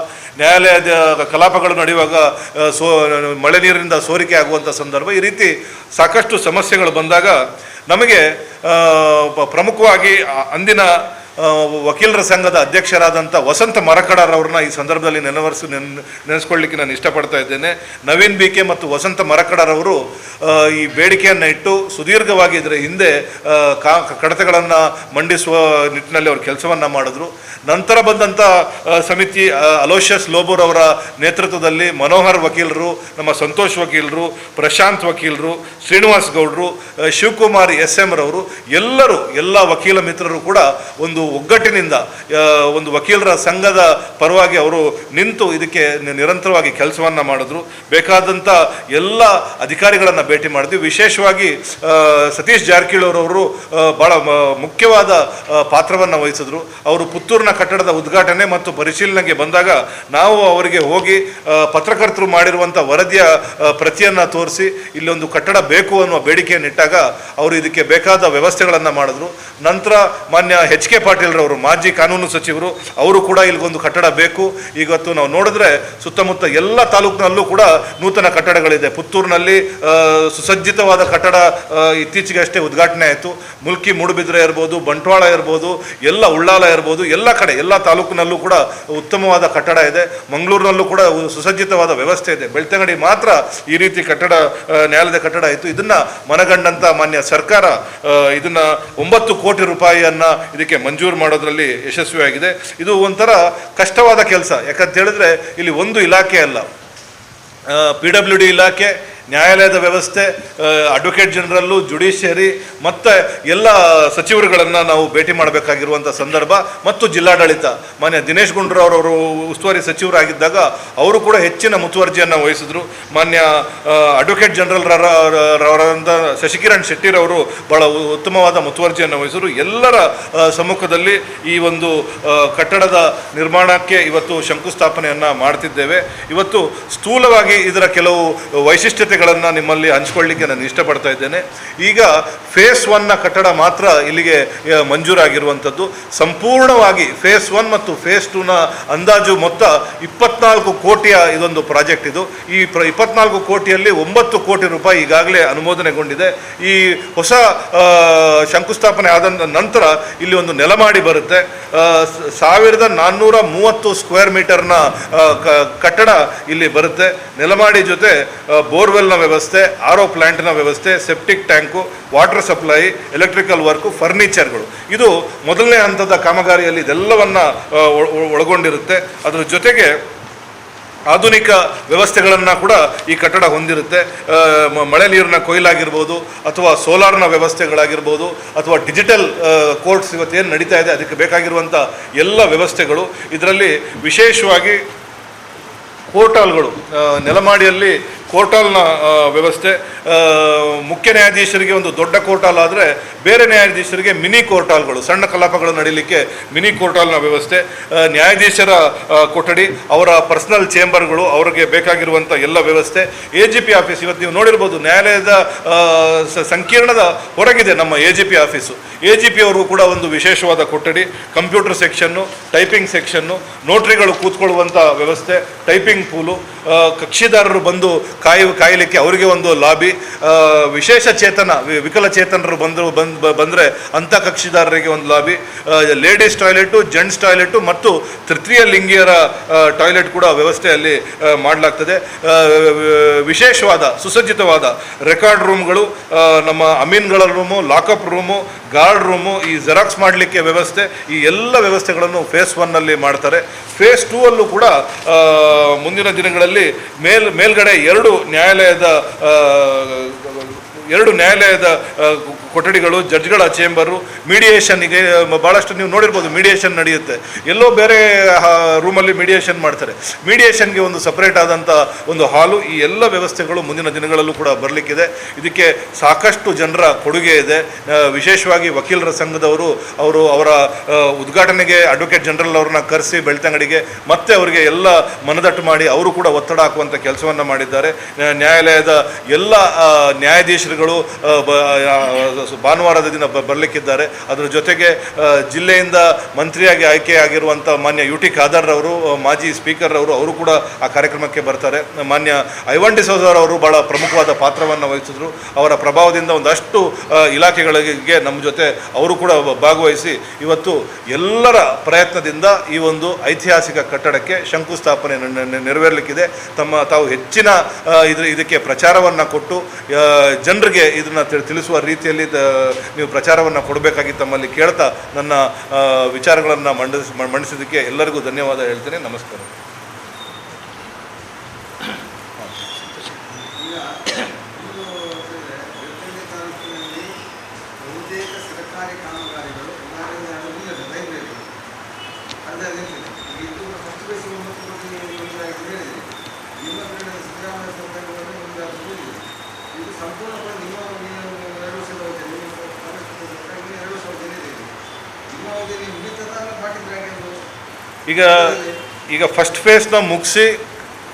ನ್ಯಾಯಾಲಯದ ಕಲಾಪಗಳು ನಡೆಯುವಾಗ ಮಳೆ ನೀರಿನಿಂದ ಸೋರಿಕೆ ಆಗುವಂಥ ಸಂದರ್ಭ, ಈ ರೀತಿ ಸಾಕಷ್ಟು ಸಮಸ್ಯೆಗಳು ಬಂದಾಗ ನಮಗೆ ಪ್ರಮುಖವಾಗಿ ಅಂದಿನ ವಕೀಲರ ಸಂಘದ ಅಧ್ಯಕ್ಷರಾದಂಥ ವಸಂತ ಮರಕಡರವ್ರನ್ನ ಈ ಸಂದರ್ಭದಲ್ಲಿ ನೆನೆಸ್ಕೊಳ್ಳಿಕ್ಕೆ ನಾನು ಇಷ್ಟಪಡ್ತಾ ಇದ್ದೇನೆ. ನವೀನ್ ಬಿಕೆ ಮತ್ತು ವಸಂತ ಮರಕಡರವರು ಈ ಬೇಡಿಕೆಯನ್ನು ಇಟ್ಟು ಸುದೀರ್ಘವಾಗಿ ಇದರ ಹಿಂದೆ ಕಡತಗಳನ್ನು ಮಂಡಿಸುವ ನಿಟ್ಟಿನಲ್ಲಿ ಅವರು ಕೆಲಸವನ್ನು ಮಾಡಿದ್ರು. ನಂತರ ಬಂದಂಥ ಸಮಿತಿ ಅಲೋಷಿಯಸ್ ಲೋಬೋರ್ ಅವರ ನೇತೃತ್ವದಲ್ಲಿ ಮನೋಹರ್ ವಕೀಲರು, ನಮ್ಮ ಸಂತೋಷ್ ವಕೀಲರು, ಪ್ರಶಾಂತ್ ವಕೀಲರು, ಶ್ರೀನಿವಾಸ್ ಗೌಡ್ರು, ಶಿವಕುಮಾರ್ SM ರವರು ಎಲ್ಲ ವಕೀಲ ಮಿತ್ರರು ಕೂಡ ಒಂದು ಒಗ್ಗಟ್ಟಿನಿಂದ ಒಂದು ವಕೀಲರ ಸಂಘದ ಪರವಾಗಿ ಅವರು ನಿಂತು ಇದಕ್ಕೆ ನಿರಂತರವಾಗಿ ಕೆಲಸವನ್ನು ಮಾಡಿದ್ರು. ಬೇಕಾದಂಥ ಎಲ್ಲ ಅಧಿಕಾರಿಗಳನ್ನು ಭೇಟಿ ಮಾಡಿದ್ವಿ. ವಿಶೇಷವಾಗಿ ಸತೀಶ್ ಜಾರಕಿಹೊಳಿ ಅವರು ಭಾಳ ಮುಖ್ಯವಾದ ಪಾತ್ರವನ್ನು ವಹಿಸಿದ್ರು. ಅವರು ಪುತ್ತೂರಿನ ಕಟ್ಟಡದ ಉದ್ಘಾಟನೆ ಮತ್ತು ಪರಿಶೀಲನೆಗೆ ಬಂದಾಗ ನಾವು ಅವರಿಗೆ ಹೋಗಿ ಪತ್ರಕರ್ತರು ಮಾಡಿರುವಂಥ ವರದಿಯ ಪ್ರತಿಯನ್ನು ತೋರಿಸಿ ಇಲ್ಲೊಂದು ಕಟ್ಟಡ ಬೇಕು ಅನ್ನುವ ಬೇಡಿಕೆಯನ್ನಿಟ್ಟಾಗ ಅವರು ಇದಕ್ಕೆ ಬೇಕಾದ ವ್ಯವಸ್ಥೆಗಳನ್ನು ಮಾಡಿದ್ರು. ನಂತರ ಮಾನ್ಯ HK ಪಾಟೀಲ್ರವರು, ಮಾಜಿ ಕಾನೂನು ಸಚಿವರು, ಅವರು ಕೂಡ ಇಲ್ಲಿಗೊಂದು ಕಟ್ಟಡ ಬೇಕು. ಇವತ್ತು ನಾವು ನೋಡಿದ್ರೆ ಸುತ್ತಮುತ್ತ ಎಲ್ಲ ತಾಲೂಕಿನಲ್ಲೂ ಕೂಡ ನೂತನ ಕಟ್ಟಡಗಳಿದೆ. ಪುತ್ತೂರಿನಲ್ಲಿ ಸುಸಜ್ಜಿತವಾದ ಕಟ್ಟಡ ಇತ್ತೀಚೆಗೆ ಅಷ್ಟೇ ಉದ್ಘಾಟನೆ ಆಯಿತು. ಮುಲ್ಕಿ ಮೂಡುಬಿದ್ರೆ ಇರ್ಬೋದು, ಬಂಟ್ವಾಳ ಇರ್ಬೋದು, ಎಲ್ಲ ಉಳ್ಳಾಲ ಇರ್ಬೋದು, ಎಲ್ಲ ಕಡೆ ಎಲ್ಲ ತಾಲೂಕಿನಲ್ಲೂ ಕೂಡ ಉತ್ತಮವಾದ ಕಟ್ಟಡ ಇದೆ. ಮಂಗಳೂರಿನಲ್ಲೂ ಕೂಡ ಸುಸಜ್ಜಿತವಾದ ವ್ಯವಸ್ಥೆ ಇದೆ. ಬೆಳ್ತಂಗಡಿ ಮಾತ್ರ ಈ ರೀತಿ ಕಟ್ಟಡ, ನ್ಯಾಯಾಲಯದ ಕಟ್ಟಡ ಆಯಿತು. ಇದನ್ನು ಮನಗಂಡಂಥ ಮಾನ್ಯ ಸರ್ಕಾರ ಇದನ್ನು 9 ಕೋಟಿ ರೂಪಾಯಿಯನ್ನು ಇದಕ್ಕೆ ಮಂಜೂರು ಮಾಡೋದ್ರಲ್ಲಿ ಯಶಸ್ವಿಯಾಗಿದೆ. ಇದು ಒಂಥರ ಕಷ್ಟವಾದ ಕೆಲಸ. ಯಾಕಂತ ಹೇಳಿದ್ರೆ ಇಲ್ಲಿ ಒಂದು ಇಲಾಖೆ ಅಲ್ಲ, PWD ಇಲಾಖೆ, ನ್ಯಾಯಾಲಯದ ವ್ಯವಸ್ಥೆ, ಅಡ್ವೊಕೇಟ್ ಜನರಲ್ಲು, ಜುಡಿಷಿಯರಿ ಮತ್ತು ಎಲ್ಲ ಸಚಿವರುಗಳನ್ನು ನಾವು ಭೇಟಿ ಮಾಡಬೇಕಾಗಿರುವಂಥ ಸಂದರ್ಭ. ಮತ್ತು ಜಿಲ್ಲಾಡಳಿತ ಮಾನ್ಯ ದಿನೇಶ್ ಗುಂಡೂರಾವ್ ಉಸ್ತುವಾರಿ ಸಚಿವರಾಗಿದ್ದಾಗ ಅವರು ಕೂಡ ಹೆಚ್ಚಿನ ಮುತುವರ್ಜಿಯನ್ನು ವಹಿಸಿದ್ರು. ಮಾನ್ಯ ಅಡ್ವೊಕೇಟ್ ಜನರಲ್ ರವರಾದ ಶಶಿಕಿರಣ್ ಶೆಟ್ಟಿರವರು ಭಾಳ ಉತ್ತಮವಾದ ಮುತುವರ್ಜಿಯನ್ನು ವಹಿಸಿದ್ರು. ಎಲ್ಲರ ಸಮ್ಮುಖದಲ್ಲಿ ಈ ಒಂದು ಕಟ್ಟಡದ ನಿರ್ಮಾಣಕ್ಕೆ ಇವತ್ತು ಶಂಕುಸ್ಥಾಪನೆಯನ್ನು ಮಾಡ್ತಿದ್ದೇವೆ. ಇವತ್ತು ಸ್ಥೂಲವಾಗಿ ಇದರ ಕೆಲವು ವೈಶಿಷ್ಟ್ಯತೆ ನಿಮ್ಮಲ್ಲಿ ಹಂಚ್ಕೊಳ್ಳಿಕ್ಕೆ ನಾನು ಇಷ್ಟಪಡ್ತಾ ಇದ್ದೇನೆ. ಈಗ ಫೇಸ್ 1ನ ಕಟ್ಟಡ ಮಾತ್ರ ಇಲ್ಲಿಗೆ ಮಂಜೂರಾಗಿರುವಂಥದ್ದು. ಸಂಪೂರ್ಣವಾಗಿ ಫೇಸ್ 1 ಮತ್ತು ಫೇಸ್ 2ನ ಅಂದಾಜು ಮೊತ್ತ 24 ಕೋಟಿಯ ಇದೊಂದು ಪ್ರಾಜೆಕ್ಟ್ ಇದು. ಈ 24 ಕೋಟಿಯಲ್ಲಿ 9 ಕೋಟಿ ರೂಪಾಯಿ ಈಗಾಗಲೇ ಅನುಮೋದನೆಗೊಂಡಿದೆ. ಈ ಹೊಸ ಶಂಕುಸ್ಥಾಪನೆ ಆದ ನಂತರ ಇಲ್ಲಿ ಒಂದು ನೆಲಮಾಡಿ ಬರುತ್ತೆ. 1430 ಸ್ಕ್ವೇರ್ ಮೀಟರ್ನ ಕಟ್ಟಡ ಇಲ್ಲಿ ಬರುತ್ತೆ. ನೆಲಮಾಡಿ ಜೊತೆ ಬೋರ್ವೆಲ್ನ ವ್ಯವಸ್ಥೆ, RO ಪ್ಲಾಂಟ್ನ ವ್ಯವಸ್ಥೆ, septic tank, water supply, electrical work, ಫರ್ನಿಚರ್ಗಳು, ಇದು ಮೊದಲನೇ ಹಂತದ ಕಾಮಗಾರಿಯಲ್ಲಿ ಇದೆಲ್ಲವನ್ನು ಒಳಗೊಂಡಿರುತ್ತೆ. ಅದರ ಜೊತೆಗೆ ಆಧುನಿಕ ವ್ಯವಸ್ಥೆಗಳನ್ನು ಕೂಡ ಈ ಕಟ್ಟಡ ಹೊಂದಿರುತ್ತೆ. ಮಳೆ ನೀರಿನ ಕೊಯ್ಲಾಗಿರ್ಬೋದು, ಅಥವಾ ಸೋಲಾರ್ನ ವ್ಯವಸ್ಥೆಗಳಾಗಿರ್ಬೋದು, ಅಥವಾ ಡಿಜಿಟಲ್ ಕೋರ್ಟ್ಸ್ ಇವತ್ತೇನು ನಡೀತಾ ಇದೆ ಅದಕ್ಕೆ ಬೇಕಾಗಿರುವಂಥ ಎಲ್ಲ ವ್ಯವಸ್ಥೆಗಳು ಇದರಲ್ಲಿ. ವಿಶೇಷವಾಗಿ ಕೋರ್ಟ್ ಹಾಲ್ಗಳು, ನೆಲಮಾಡಿಯಲ್ಲಿ ಕೋರ್ಟ್ ಹಾಲ್ನ ವ್ಯವಸ್ಥೆ. ಮುಖ್ಯ ನ್ಯಾಯಾಧೀಶರಿಗೆ ಒಂದು ದೊಡ್ಡ ಕೋರ್ಟ್ ಹಾಲ್ ಆದರೆ ಬೇರೆ ನ್ಯಾಯಾಧೀಶರಿಗೆ ಮಿನಿ ಕೋರ್ಟ್ ಹಾಲ್ಗಳು, ಸಣ್ಣ ಕಲಾಪಗಳು ನಡೀಲಿಕ್ಕೆ ಮಿನಿ ಕೋರ್ಟ್ ಹಾಲ್ನ ವ್ಯವಸ್ಥೆ. ನ್ಯಾಯಾಧೀಶರ ಕೊಠಡಿ, ಅವರ ಪರ್ಸನಲ್ ಚೇಂಬರ್ಗಳು, ಅವರಿಗೆ ಬೇಕಾಗಿರುವಂಥ ಎಲ್ಲ ವ್ಯವಸ್ಥೆ. AGP ಆಫೀಸ್, ಇವತ್ತು ನೀವು ನೋಡಿರ್ಬೋದು ನ್ಯಾಯಾಲಯದ ಸಂಕೀರ್ಣದ ಹೊರಗಿದೆ ನಮ್ಮ AGP ಆಫೀಸು. AGP ಅವ್ರಿಗೂ ಕೂಡ ಒಂದು ವಿಶೇಷವಾದ ಕೊಠಡಿ, ಕಂಪ್ಯೂಟರ್ ಸೆಕ್ಷನ್ನು, ಟೈಪಿಂಗ್ ಸೆಕ್ಷನ್ನು, ನೋಟ್ರಿಗಳು ಕೂತ್ಕೊಳ್ಳುವಂಥ ವ್ಯವಸ್ಥೆ, ಟೈಪಿಂಗ್ ಪೂಲು, ಕಕ್ಷಿದಾರರು ಬಂದು ಕಾಯಲಿಕ್ಕೆ ಅವರಿಗೆ ಒಂದು ಲಾಬಿ, ವಿಶೇಷ ಚೇತನ ವಿಕಲಚೇತನರು ಬಂದರೆ ಅಂಥ ಕಕ್ಷಿದಾರರಿಗೆ ಒಂದು lobby, ladies toilet, gents toilet ಮತ್ತು ತೃತೀಯ ಲಿಂಗಿಯರ ಟಾಯ್ಲೆಟ್ ಕೂಡ ವ್ಯವಸ್ಥೆಯಲ್ಲಿ ಮಾಡಲಾಗ್ತದೆ. ವಿಶೇಷವಾದ ಸುಸಜ್ಜಿತವಾದ ರೆಕಾರ್ಡ್ ರೂಮ್ಗಳು, ನಮ್ಮ ಅಮೀನ್ಗಳ room, lockup room, guard room, ಈ ಜೆರಾಕ್ಸ್ ಮಾಡಲಿಕ್ಕೆ ವ್ಯವಸ್ಥೆ, ಈ ಎಲ್ಲ ವ್ಯವಸ್ಥೆಗಳನ್ನು ಫೇಸ್ 1ನಲ್ಲಿ ಮಾಡ್ತಾರೆ. ಫೇಸ್ 2ಅಲ್ಲೂ ಕೂಡ ಮುಂದಿನ ದಿನಗಳಲ್ಲಿ ಮೇಲ್ಗಡೆ ಎರಡು ನ್ಯಾಯಾಲಯದ ಕೊಠಡಿಗಳು, ಜಡ್ಜ್ಗಳ ಚೇಂಬರು, ಮೀಡಿಯೇಷನ್ಗೆ ಭಾಳಷ್ಟು ನೀವು ನೋಡಿರ್ಬೋದು, ಮೀಡಿಯೇಷನ್ ನಡೆಯುತ್ತೆ. ಎಲ್ಲೋ ಬೇರೆ ರೂಮಲ್ಲಿ ಮೀಡಿಯೇಷನ್ ಮಾಡ್ತಾರೆ, ಮೀಡಿಯೇಷನ್ಗೆ ಒಂದು ಸಪ್ರೇಟ್ ಆದಂಥ ಒಂದು ಹಾಲು. ಈ ಎಲ್ಲ ವ್ಯವಸ್ಥೆಗಳು ಮುಂದಿನ ದಿನಗಳಲ್ಲೂ ಕೂಡ ಬರಲಿಕ್ಕಿದೆ. ಇದಕ್ಕೆ ಸಾಕಷ್ಟು ಜನರ ಕೊಡುಗೆ ಇದೆ. ವಿಶೇಷವಾಗಿ ವಕೀಲರ ಸಂಘದವರು ಅವರ ಉದ್ಘಾಟನೆಗೆ ಅಡ್ವೊಕೇಟ್ ಜನರಲ್ ಅವ್ರನ್ನ ಕರೆಸಿ ಬೆಳ್ತಂಗಡಿಗೆ ಮತ್ತೆ ಅವರಿಗೆ ಎಲ್ಲ ಮನದಟ್ಟು ಮಾಡಿ ಅವರು ಕೂಡ ಒತ್ತಡ ಹಾಕುವಂಥ ಕೆಲಸವನ್ನು ಮಾಡಿದ್ದಾರೆ. ನ್ಯಾಯಾಲಯದ ಎಲ್ಲ ನ್ಯಾಯಾಧೀಶರುಗಳು ಭಾನುವಾರದ ದಿನ ಬರಲಿಕ್ಕಿದ್ದಾರೆ. ಅದರ ಜೊತೆಗೆ ಜಿಲ್ಲೆಯಿಂದ ಮಂತ್ರಿಯಾಗಿ ಆಯ್ಕೆಯಾಗಿರುವಂಥ ಮಾನ್ಯ UT ಖಾದರ್ ಅವರು, ಮಾಜಿ ಸ್ಪೀಕರ್ ಅವರು ಕೂಡ ಆ ಕಾರ್ಯಕ್ರಮಕ್ಕೆ ಬರ್ತಾರೆ. ಮಾನ್ಯ ಐವನ್ ಡಿಸೋಜ ಅವರು ಭಾಳ ಪ್ರಮುಖವಾದ ಪಾತ್ರವನ್ನು ವಹಿಸಿದ್ರು. ಅವರ ಪ್ರಭಾವದಿಂದ ಒಂದಷ್ಟು ಇಲಾಖೆಗಳಿಗೆ ನಮ್ಮ ಜೊತೆ ಅವರು ಕೂಡ ಭಾಗವಹಿಸಿ ಇವತ್ತು ಎಲ್ಲರ ಪ್ರಯತ್ನದಿಂದ ಈ ಒಂದು ಐತಿಹಾಸಿಕ ಕಟ್ಟಡಕ್ಕೆ ಶಂಕುಸ್ಥಾಪನೆ ನೆರವೇರಲಿಕ್ಕಿದೆ. ತಾವು ಹೆಚ್ಚಿನ ಇದಕ್ಕೆ ಪ್ರಚಾರವನ್ನು ಕೊಟ್ಟು ಜನರಿಗೆ ಇದನ್ನು ತಿಳಿಸುವ ರೀತಿಯಲ್ಲಿ ನೀವು ಪ್ರಚಾರವನ್ನು ಕೊಡಬೇಕಾಗಿ ತಮ್ಮಲ್ಲಿ ಕೇಳ್ತಾ ನನ್ನ ವಿಚಾರಗಳನ್ನು ಮಂಡಿಸಿದ್ದಕ್ಕೆ ಎಲ್ಲರಿಗೂ ಧನ್ಯವಾದ ಹೇಳ್ತೇನೆ. ನಮಸ್ಕಾರ. ಈಗ ಫಸ್ಟ್ ಫೇಸ್ನ ಮುಗಿಸಿ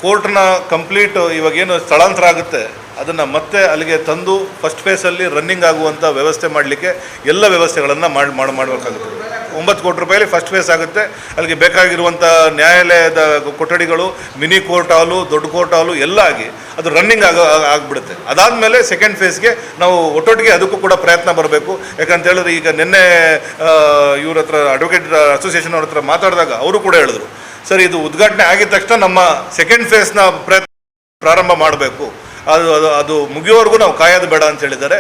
ಕೋರ್ಟ್ನ ಕಂಪ್ಲೀಟ್ ಇವಾಗೇನು ಸ್ಥಳಾಂತರ ಆಗುತ್ತೆ ಅದನ್ನು ಮತ್ತೆ ಅಲ್ಲಿಗೆ ತಂದು ಫಸ್ಟ್ ಫೇಸಲ್ಲಿ ರನ್ನಿಂಗ್ ಆಗುವಂಥ ವ್ಯವಸ್ಥೆ ಮಾಡಲಿಕ್ಕೆ ಎಲ್ಲ ವ್ಯವಸ್ಥೆಗಳನ್ನು ಮಾಡಬೇಕಾಗುತ್ತೆ. 9 ಕೋಟಿ ರೂಪಾಯಲ್ಲಿ ಫಸ್ಟ್ ಫೇಸ್ ಆಗುತ್ತೆ. ಅಲ್ಲಿಗೆ ಬೇಕಾಗಿರುವಂಥ ನ್ಯಾಯಾಲಯದ ಕೊಠಡಿಗಳು, ಮಿನಿ ಕೋರ್ಟ್ ಹಾಲು, ದೊಡ್ಡ ಕೋರ್ಟ್ ಹಾಲು ಎಲ್ಲ ಆಗಿ ಅದು ರನ್ನಿಂಗ್ ಆಗಿಬಿಡುತ್ತೆ. ಅದಾದಮೇಲೆ ಸೆಕೆಂಡ್ ಫೇಸ್ಗೆ ನಾವು ಒಟ್ಟೊಟ್ಟಿಗೆ ಅದಕ್ಕೂ ಕೂಡ ಪ್ರಯತ್ನ ಬರಬೇಕು. ಯಾಕಂತ ಹೇಳಿದ್ರೆ ಈಗ ನಿನ್ನೆ ಇವ್ರ ಹತ್ರ ಅಡ್ವೊಕೇಟ್ ಅಸೋಸಿಯೇಷನ್ ಅವ್ರ ಹತ್ರ ಮಾತಾಡಿದಾಗ ಅವರು ಕೂಡ ಹೇಳಿದ್ರು, ಸರ್ ಇದು ಉದ್ಘಾಟನೆ ಆಗಿದ ತಕ್ಷಣ ನಮ್ಮ ಸೆಕೆಂಡ್ ಫೇಸ್ನ ಪ್ರಯತ್ನ ಪ್ರಾರಂಭ ಮಾಡಬೇಕು, ಅದು ಮುಗಿಯೋವರೆಗೂ ನಾವು ಕಾಯೋದು ಬೇಡ ಅಂತ ಹೇಳಿದ್ದಾರೆ.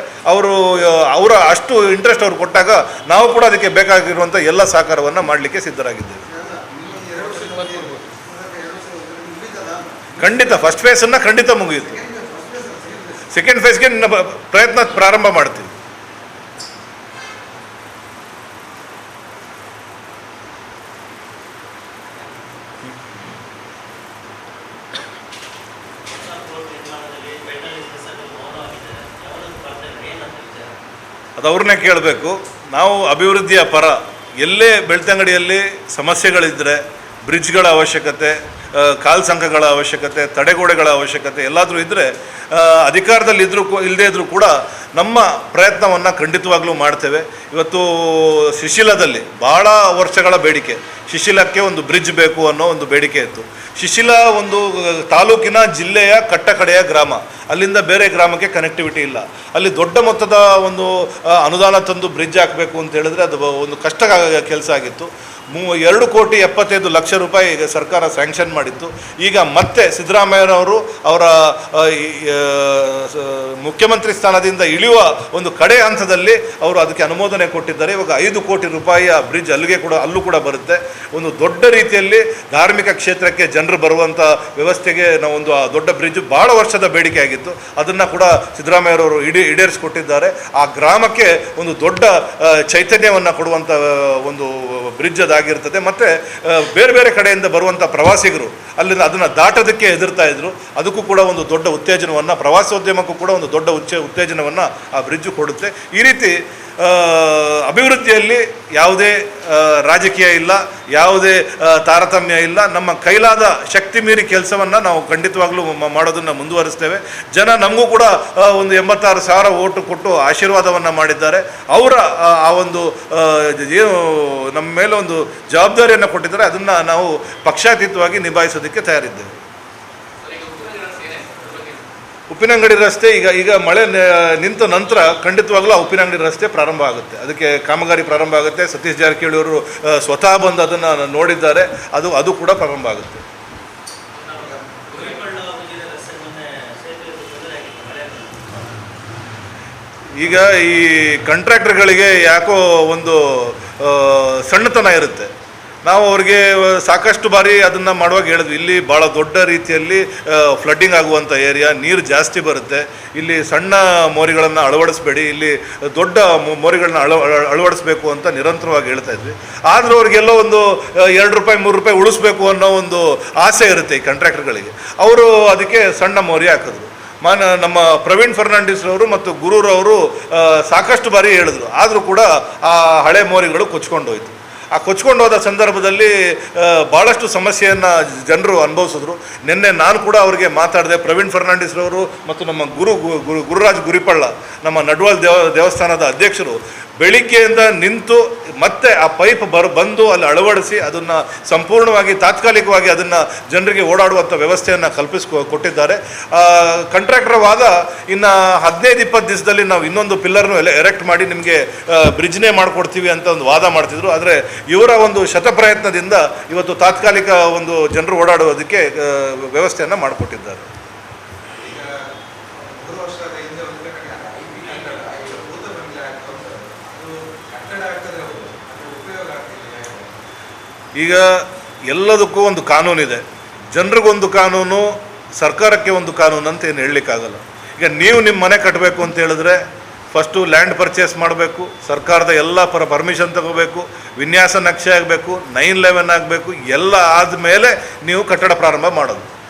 ಅವರ ಅಷ್ಟು ಇಂಟ್ರೆಸ್ಟ್ ಅವ್ರು ಕೊಟ್ಟಾಗ ನಾವು ಕೂಡ ಅದಕ್ಕೆ ಬೇಕಾಗಿರುವಂಥ ಎಲ್ಲ ಸಹಕಾರವನ್ನು ಮಾಡಲಿಕ್ಕೆ ಸಿದ್ಧರಾಗಿದ್ದೇವೆ. ಖಂಡಿತ ಫಸ್ಟ್ ಫೇಸನ್ನು ಖಂಡಿತ ಮುಗಿಯುತ್ತೆ. ಸೆಕೆಂಡ್ ಫೇಸ್ಗೆ ಪ್ರಯತ್ನ ಪ್ರಾರಂಭ ಮಾಡ್ತೀವಿ. ಅದು ಅವ್ರನ್ನೇ ಕೇಳಬೇಕು. ನಾವು ಅಭಿವೃದ್ಧಿಯ ಪರ. ಎಲ್ಲೇ ಬೆಳ್ತಂಗಡಿಯಲ್ಲಿ ಸಮಸ್ಯೆಗಳಿದ್ದರೆ ಬ್ರಿಡ್ಜ್ಗಳ ಅವಶ್ಯಕತೆ, ಕಾಲ್ ಸಂಘಗಳ ಅವಶ್ಯಕತೆ, ತಡೆಗೋಡೆಗಳ ಅವಶ್ಯಕತೆ ಎಲ್ಲಾದರೂ ಇದ್ದರೆ ಅಧಿಕಾರದಲ್ಲಿ ಇಲ್ಲದೇ ಇದ್ದರೂ ಕೂಡ ನಮ್ಮ ಪ್ರಯತ್ನವನ್ನು ಖಂಡಿತವಾಗ್ಲೂ ಮಾಡ್ತೇವೆ. ಇವತ್ತು ಶಿಶಿಲದಲ್ಲಿ ಭಾಳ ವರ್ಷಗಳ ಬೇಡಿಕೆ, ಶಿಶಿಲಕ್ಕೆ ಒಂದು ಬ್ರಿಡ್ಜ್ ಬೇಕು ಅನ್ನೋ ಒಂದು ಬೇಡಿಕೆ ಇತ್ತು. ಶಿಶಿಲ ಒಂದು ತಾಲೂಕಿನ ಜಿಲ್ಲೆಯ ಕಟ್ಟಕಡೆಯ ಗ್ರಾಮ, ಅಲ್ಲಿಂದ ಬೇರೆ ಗ್ರಾಮಕ್ಕೆ ಕನೆಕ್ಟಿವಿಟಿ ಇಲ್ಲ. ಅಲ್ಲಿ ದೊಡ್ಡ ಮೊತ್ತದ ಒಂದು ಅನುದಾನ ತಂದು ಬ್ರಿಡ್ಜ್ ಹಾಕಬೇಕು ಅಂತ ಹೇಳಿದ್ರೆ ಅದು ಒಂದು ಕಷ್ಟ ಕೆಲಸ ಆಗಿತ್ತು. 2,75,00,000 ರೂಪಾಯಿ ಈಗ ಸರ್ಕಾರ ಸ್ಯಾಂಕ್ಷನ್ ಮಾಡಿತ್ತು. ಈಗ ಮತ್ತೆ ಸಿದ್ದರಾಮಯ್ಯನವರು ಅವರ ಮುಖ್ಯಮಂತ್ರಿ ಸ್ಥಾನದಿಂದ ಇಳಿಯುವ ಒಂದು ಕಡೆ ಹಂತದಲ್ಲಿ ಅವರು ಅದಕ್ಕೆ ಅನುಮೋದನೆ ಕೊಟ್ಟಿದ್ದಾರೆ. ಇವಾಗ 5 ಕೋಟಿ ರೂಪಾಯಿಯ ಬ್ರಿಡ್ಜ್ ಅಲ್ಲೂ ಕೂಡ ಬರುತ್ತೆ. ಒಂದು ದೊಡ್ಡ ರೀತಿಯಲ್ಲಿ ಧಾರ್ಮಿಕ ಕ್ಷೇತ್ರಕ್ಕೆ ಜನರು ಬರುವಂಥ ವ್ಯವಸ್ಥೆಗೆ ನಾವು ಒಂದು ದೊಡ್ಡ ಬ್ರಿಡ್ಜ್ ಭಾಳ ವರ್ಷದ ಬೇಡಿಕೆ ಆಗಿತ್ತು. ಅದನ್ನು ಕೂಡ ಸಿದ್ದರಾಮಯ್ಯರವರು ಈಡೇರಿಸಿಕೊಟ್ಟಿದ್ದಾರೆ. ಆ ಗ್ರಾಮಕ್ಕೆ ಒಂದು ದೊಡ್ಡ ಚೈತನ್ಯವನ್ನು ಕೊಡುವಂಥ ಒಂದು ಬ್ರಿಡ್ಜ್ ಅದಾಗಿರ್ತದೆ. ಮತ್ತು ಬೇರೆ ಬೇರೆ ಕಡೆಯಿಂದ ಬರುವಂಥ ಪ್ರವಾಸಿಗರು ಅಲ್ಲಿಂದ ಅದನ್ನು ದಾಟೋದಕ್ಕೆ ಹೆದರ್ತಾ ಇದ್ರು. ಅದಕ್ಕೂ ಕೂಡ ಒಂದು ದೊಡ್ಡ ಉತ್ತೇಜನವನ್ನು, ಪ್ರವಾಸೋದ್ಯಮಕ್ಕೂ ಕೂಡ ಒಂದು ದೊಡ್ಡ ಉತ್ತೇಜನವನ್ನು ಆ ಬ್ರಿಡ್ಜು ಕೊಡುತ್ತೆ. ಈ ರೀತಿ ಅಭಿವೃದ್ಧಿಯಲ್ಲಿ ಯಾವುದೇ ರಾಜಕೀಯ ಇಲ್ಲ, ಯಾವುದೇ ತಾರತಮ್ಯ ಇಲ್ಲ. ನಮ್ಮ ಕೈಲಾದ ಶಕ್ತಿ ಮೀರಿ ಕೆಲಸವನ್ನು ನಾವು ಖಂಡಿತವಾಗ್ಲೂ ಮಾಡೋದನ್ನು ಮುಂದುವರಿಸ್ತೇವೆ. ಜನ ನಮಗೂ ಕೂಡ ಒಂದು 86,000 ಓಟು ಕೊಟ್ಟು ಆಶೀರ್ವಾದವನ್ನು ಮಾಡಿದ್ದಾರೆ. ಅವರ ಆ ಒಂದು ಏನು ನಮ್ಮ ಮೇಲೆ ಒಂದು ಜವಾಬ್ದಾರಿಯನ್ನು ಕೊಟ್ಟಿದ್ದಾರೆ, ಅದನ್ನು ನಾವು ಪಕ್ಷಾತೀತವಾಗಿ ನಿಭಾಯಿಸೋದಕ್ಕೆ ತಯಾರಿದ್ದೇವೆ. ಉಪ್ಪಿನಂಗಡಿ ರಸ್ತೆ ಈಗ ಮಳೆ ನಿಂತ ನಂತರ ಖಂಡಿತವಾಗ್ಲೂ ಆ ಉಪ್ಪಿನಂಗಡಿ ರಸ್ತೆ ಪ್ರಾರಂಭ ಆಗುತ್ತೆ. ಅದಕ್ಕೆ ಕಾಮಗಾರಿ ಪ್ರಾರಂಭ ಆಗುತ್ತೆ. ಸತೀಶ್ ಜಾರಕಿಹೊಳಿ ಅವರು ಸ್ವತಃ ಬಂದು ಅದನ್ನು ನೋಡಿದ್ದಾರೆ. ಅದು ಕೂಡ ಪ್ರಾರಂಭ ಆಗುತ್ತೆ. ಈಗ ಈ ಕಾಂಟ್ರಾಕ್ಟರ್ಗಳಿಗೆ ಯಾಕೋ ಒಂದು ಸಣ್ಣತನ ಇರುತ್ತೆ. ನಾವು ಅವ್ರಿಗೆ ಸಾಕಷ್ಟು ಬಾರಿ ಅದನ್ನು ಮಾಡುವಾಗ ಹೇಳಿದ್ವಿ, ಇಲ್ಲಿ ಭಾಳ ದೊಡ್ಡ ರೀತಿಯಲ್ಲಿ ಫ್ಲಡ್ಡಿಂಗ್ ಆಗುವಂಥ ಏರಿಯಾ, ನೀರು ಜಾಸ್ತಿ ಬರುತ್ತೆ, ಇಲ್ಲಿ ಸಣ್ಣ ಮೋರಿಗಳನ್ನು ಅಳವಡಿಸ್ಬೇಡಿ, ಇಲ್ಲಿ ದೊಡ್ಡ ಮೋರಿಗಳನ್ನ ಅಳವಡಿಸ್ಬೇಕು ಅಂತ ನಿರಂತರವಾಗಿ ಹೇಳ್ತಾ ಇದ್ವಿ. ಆದರೂ ಅವ್ರಿಗೆಲ್ಲೋ ಒಂದು 2 ರೂಪಾಯಿ 3 ರೂಪಾಯಿ ಉಳಿಸ್ಬೇಕು ಅನ್ನೋ ಒಂದು ಆಸೆ ಇರುತ್ತೆ ಈ ಕಾಂಟ್ರಾಕ್ಟರ್ಗಳಿಗೆ. ಅವರು ಅದಕ್ಕೆ ಸಣ್ಣ ಮೋರಿ ಹಾಕಿದ್ರು. ನಮ್ಮ ಪ್ರವೀಣ್ ಫರ್ನಾಂಡಿಸ್ ಅವರು ಮತ್ತು ಗುರೂರವರು ಸಾಕಷ್ಟು ಬಾರಿ ಹೇಳಿದ್ರು. ಆದರೂ ಕೂಡ ಆ ಹಳೆ ಮೋರಿಗಳು ಕೊಚ್ಕೊಂಡೋಯ್ತು. ಆ ಕೊಚ್ಕೊಂಡು ಹೋದ ಸಂದರ್ಭದಲ್ಲಿ ಭಾಳಷ್ಟು ಸಮಸ್ಯೆಯನ್ನು ಜನರು ಅನುಭವಿಸಿದ್ರು. ನಿನ್ನೆ ನಾನು ಕೂಡ ಅವರಿಗೆ ಮಾತಾಡಿದೆ. ಪ್ರವೀಣ್ ಫರ್ನಾಂಡಿಸ್ರವರು ಮತ್ತು ನಮ್ಮ ಗುರುರಾಜ್ ಗುರಿಪಳ್ಳ, ನಮ್ಮ ನಡ್ವಾಲ್ ದೇವಸ್ಥಾನದ ಅಧ್ಯಕ್ಷರು, ಬೆಳಿಗ್ಗೆಯಿಂದ ನಿಂತು ಮತ್ತೆ ಆ ಪೈಪ್ ಬಂದು ಅಲ್ಲಿ ಅಳವಡಿಸಿ ಅದನ್ನು ಸಂಪೂರ್ಣವಾಗಿ ತಾತ್ಕಾಲಿಕವಾಗಿ ಅದನ್ನು ಜನರಿಗೆ ಓಡಾಡುವಂಥ ವ್ಯವಸ್ಥೆಯನ್ನು ಕೊಟ್ಟಿದ್ದಾರೆ. ಕಾಂಟ್ರಾಕ್ಟರ್ ವಾದ ಇನ್ನು 15-20 ದಿವಸದಲ್ಲಿ ನಾವು ಇನ್ನೊಂದು ಪಿಲ್ಲರ್ನು ಎರೆಕ್ಟ್ ಮಾಡಿ ನಿಮಗೆ ಬ್ರಿಡ್ಜ್ನೇ ಮಾಡಿಕೊಡ್ತೀವಿ ಅಂತ ಒಂದು ವಾದ ಮಾಡ್ತಿದ್ರು. ಆದರೆ ಇವರ ಒಂದು ಶತಪ್ರಯತ್ನದಿಂದ ಇವತ್ತು ತಾತ್ಕಾಲಿಕ ಒಂದು ಜನರು ಓಡಾಡುವುದಕ್ಕೆ ವ್ಯವಸ್ಥೆಯನ್ನು ಮಾಡಿಕೊಟ್ಟಿದ್ದಾರೆ. ಈಗ ಎಲ್ಲದಕ್ಕೂ ಒಂದು ಕಾನೂನಿದೆ. ಜನರಿಗೊಂದು ಕಾನೂನು, ಸರ್ಕಾರಕ್ಕೆ ಒಂದು ಕಾನೂನು ಅಂತ ಏನು ಹೇಳಲಿಕ್ಕಾಗಲ್ಲ. ಈಗ ನೀವು ನಿಮ್ಮ ಮನೆ ಕಟ್ಟಬೇಕು ಅಂತ ಹೇಳಿದ್ರೆ ಫಸ್ಟು ಲ್ಯಾಂಡ್ ಪರ್ಚೇಸ್ ಮಾಡಬೇಕು, ಸರ್ಕಾರದ ಎಲ್ಲ ಪರ್ಮಿಷನ್ ತಗೋಬೇಕು, ವಿನ್ಯಾಸ ನಕ್ಷೆ ಆಗಬೇಕು, 9/11 ಆಗಬೇಕು, ಎಲ್ಲ ಆದಮೇಲೆ ನೀವು ಕಟ್ಟಡ ಪ್ರಾರಂಭ ಮಾಡೋದು.